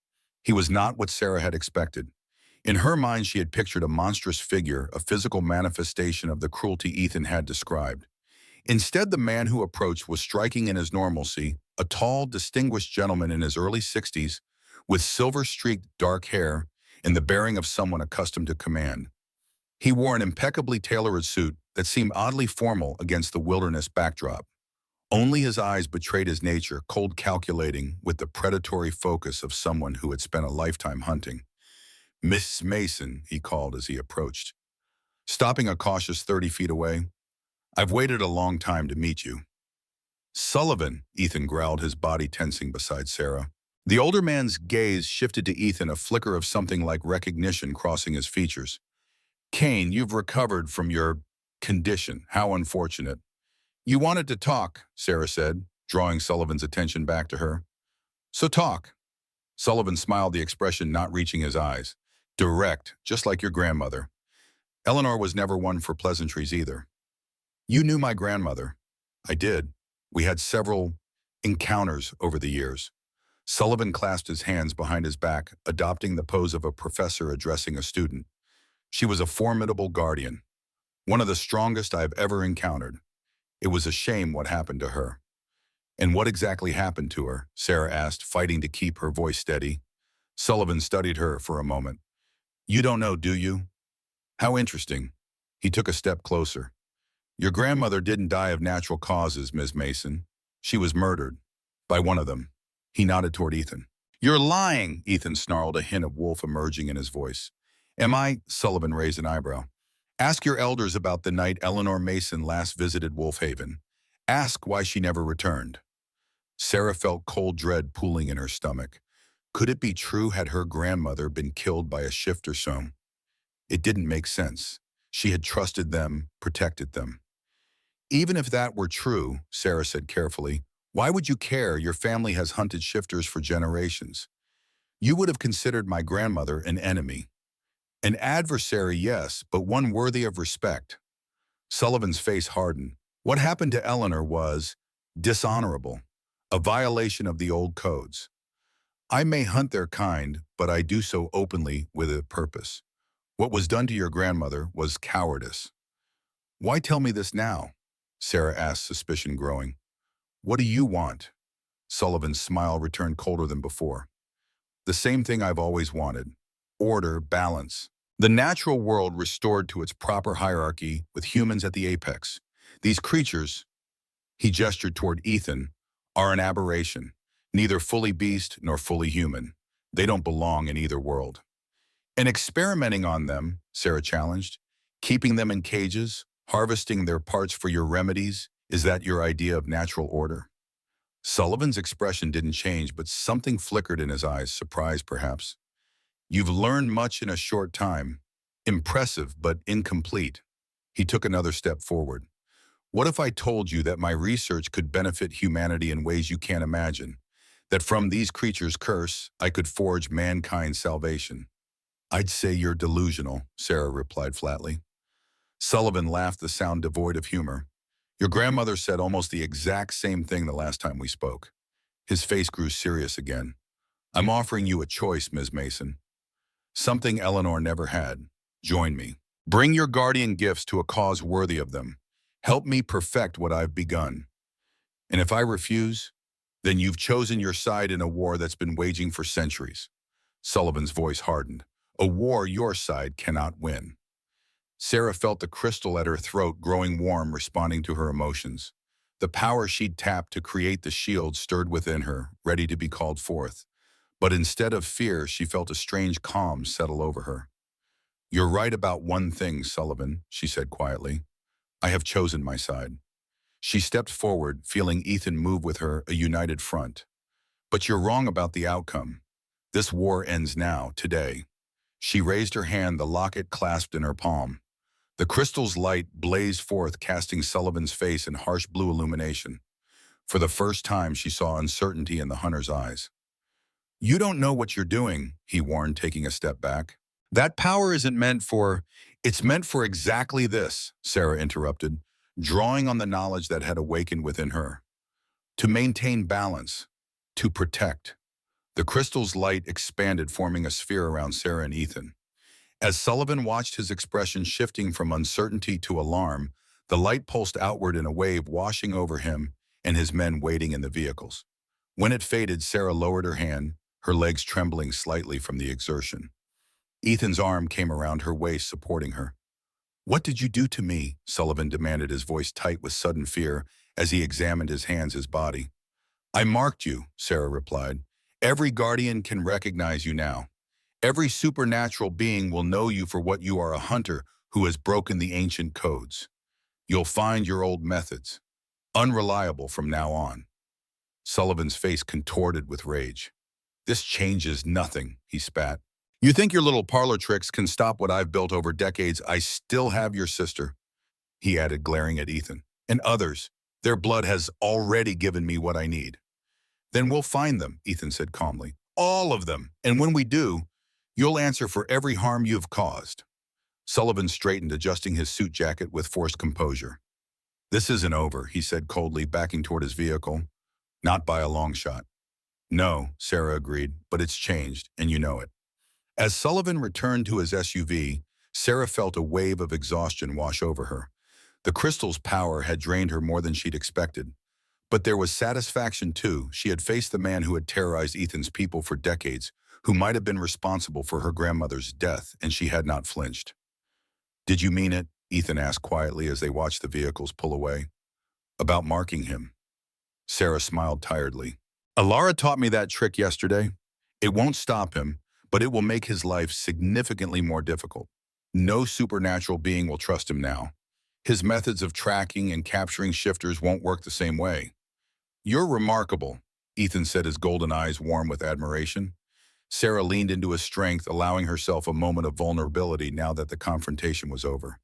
Speaker 1: He was not what Sarah had expected. In her mind, she had pictured a monstrous figure, a physical manifestation of the cruelty Ethan had described. Instead, the man who approached was striking in his normalcy, a tall, distinguished gentleman in his early 60s, with silver-streaked dark hair and the bearing of someone accustomed to command. He wore an impeccably tailored suit that seemed oddly formal against the wilderness backdrop. Only his eyes betrayed his nature, cold, calculating, with the predatory focus of someone who had spent a lifetime hunting. "Miss Mason," he called as he approached. Stopping a cautious 30 feet away, "I've waited a long time to meet you." "Sullivan," Ethan growled, his body tensing beside Sarah. The older man's gaze shifted to Ethan, a flicker of something like recognition crossing his features. "Kane, you've recovered from your condition. How unfortunate." "You wanted to talk," Sarah said, drawing Sullivan's attention back to her. "So talk." Sullivan smiled, the expression not reaching his eyes. "Direct, just like your grandmother." Eleanor was never one for pleasantries either. "You knew my grandmother." "I did. We had several encounters over the years." Sullivan clasped his hands behind his back, adopting the pose of a professor addressing a student. "She was a formidable guardian, one of the strongest I've ever encountered. It was a shame what happened to her." "And what exactly happened to her?" Sarah asked, fighting to keep her voice steady. Sullivan studied her for a moment. "You don't know, do you? How interesting." He took a step closer. "Your grandmother didn't die of natural causes, Miss Mason. She was murdered. By one of them." He nodded toward Ethan. "You're lying," Ethan snarled, a hint of wolf emerging in his voice. "Am I?" Sullivan raised an eyebrow. "Ask your elders about the night Eleanor Mason last visited Wolf Haven. Ask why she never returned." Sarah felt cold dread pooling in her stomach. Could it be true? Had her grandmother been killed by a shift or so? It didn't make sense. She had trusted them, protected them. "Even if that were true," Sarah said carefully, "why would you care? Your family has hunted shifters for generations. You would have considered my grandmother an enemy. An adversary, yes, but one worthy of respect." Sullivan's face hardened. What happened to Eleanor was dishonorable, a violation of the old codes. "I may hunt their kind, but I do so openly with a purpose. What was done to your grandmother was cowardice." "Why tell me this now?" Sarah asked, suspicion growing. "What do you want?" Sullivan's smile returned colder than before. "The same thing I've always wanted. Order, balance. The natural world restored to its proper hierarchy with humans at the apex. These creatures," he gestured toward Ethan, "are an aberration, neither fully beast nor fully human. They don't belong in either world." "And experimenting on them," Sarah challenged, "keeping them in cages, harvesting their parts for your remedies, is that your idea of natural order?" Sullivan's expression didn't change, but something flickered in his eyes, surprise perhaps. You've learned much in a short time. Impressive, but incomplete. He took another step forward. What if I told you that my research could benefit humanity in ways you can't imagine? That from these creatures' curse, I could forge mankind's salvation? I'd say you're delusional, Sarah replied flatly. Sullivan laughed, the sound devoid of humor. Your grandmother said almost the exact same thing the last time we spoke. His face grew serious again. I'm offering you a choice, Ms. Mason. Something Eleanor never had. Join me. Bring your guardian gifts to a cause worthy of them. Help me perfect what I've begun. And if I refuse, then you've chosen your side in a war that's been waging for centuries. Sullivan's voice hardened. A war your side cannot win. Sarah felt the crystal at her throat growing warm, responding to her emotions. The power she'd tapped to create the shield stirred within her, ready to be called forth. But instead of fear, she felt a strange calm settle over her. You're right about one thing, Sullivan, she said quietly. I have chosen my side. She stepped forward, feeling Ethan move with her, a united front. But you're wrong about the outcome. This war ends now, today. She raised her hand, the locket clasped in her palm. The crystal's light blazed forth, casting Sullivan's face in harsh blue illumination. For the first time, she saw uncertainty in the hunter's eyes. You don't know what you're doing, he warned, taking a step back. That power isn't meant for... It's meant for exactly this, Sarah interrupted, drawing on the knowledge that had awakened within her. To maintain balance, to protect. The crystal's light expanded, forming a sphere around Sarah and Ethan. As Sullivan watched his expression shifting from uncertainty to alarm, the light pulsed outward in a wave, washing over him and his men waiting in the vehicles. When it faded, Sarah lowered her hand, her legs trembling slightly from the exertion. Ethan's arm came around her waist, supporting her. What did you do to me? Sullivan demanded, his voice tight with sudden fear as he examined his hands, his body. I marked you, Sarah replied. Every guardian can recognize you now. Every supernatural being will know you for what you are, a hunter who has broken the ancient codes. You'll find your old methods unreliable from now on. Sullivan's face contorted with rage. This changes nothing, he spat. You think your little parlor tricks can stop what I've built over decades? I still have your sister, he added, glaring at Ethan. And others. Their blood has already given me what I need. Then we'll find them, Ethan said calmly. All of them. And when we do, you'll answer for every harm you've caused. Sullivan straightened, adjusting his suit jacket with forced composure. This isn't over, he said coldly, backing toward his vehicle. Not by a long shot. No, Sarah agreed, but it's changed, and you know it. As Sullivan returned to his SUV, Sarah felt a wave of exhaustion wash over her. The crystal's power had drained her more than she'd expected. But there was satisfaction, too. She had faced the man who had terrorized Ethan's people for decades, who might have been responsible for her grandmother's death, and she had not flinched. Did you mean it? Ethan asked quietly as they watched the vehicles pull away. About marking him. Sarah smiled tiredly. Alara taught me that trick yesterday. It won't stop him, but it will make his life significantly more difficult. No supernatural being will trust him now. His methods of tracking and capturing shifters won't work the same way. You're remarkable, Ethan said, his golden eyes warm with admiration. Sarah leaned into his strength, allowing herself a moment of vulnerability now that the confrontation was over.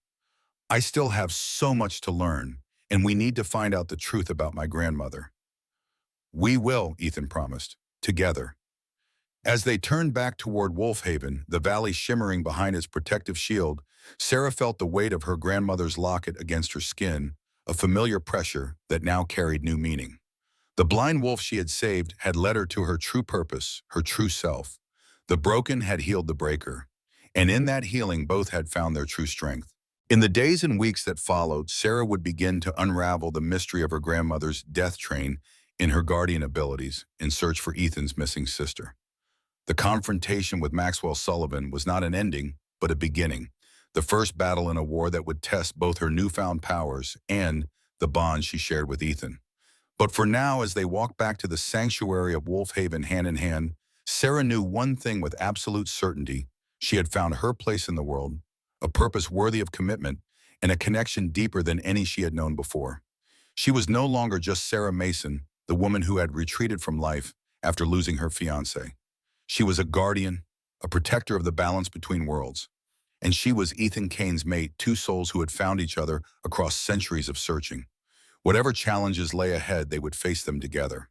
Speaker 1: I still have so much to learn, and we need to find out the truth about my grandmother. We will, Ethan promised, together. As they turned back toward Wolfhaven, the valley shimmering behind its protective shield, Sarah felt the weight of her grandmother's locket against her skin, a familiar pressure that now carried new meaning. The blind wolf she had saved had led her to her true purpose, her true self. The broken had healed the breaker, and in that healing both had found their true strength. In the days and weeks that followed, Sarah would begin to unravel the mystery of her grandmother's death train in her guardian abilities in search for Ethan's missing sister. The confrontation with Maxwell Sullivan was not an ending, but a beginning, the first battle in a war that would test both her newfound powers and the bond she shared with Ethan. But for now, as they walked back to the sanctuary of Wolfhaven hand in hand, Sarah knew one thing with absolute certainty. She had found her place in the world, a purpose worthy of commitment, and a connection deeper than any she had known before. She was no longer just Sarah Mason, the woman who had retreated from life after losing her fiancé. She was a guardian, a protector of the balance between worlds. And she was Ethan Kane's mate, two souls who had found each other across centuries of searching. Whatever challenges lay ahead, they would face them together.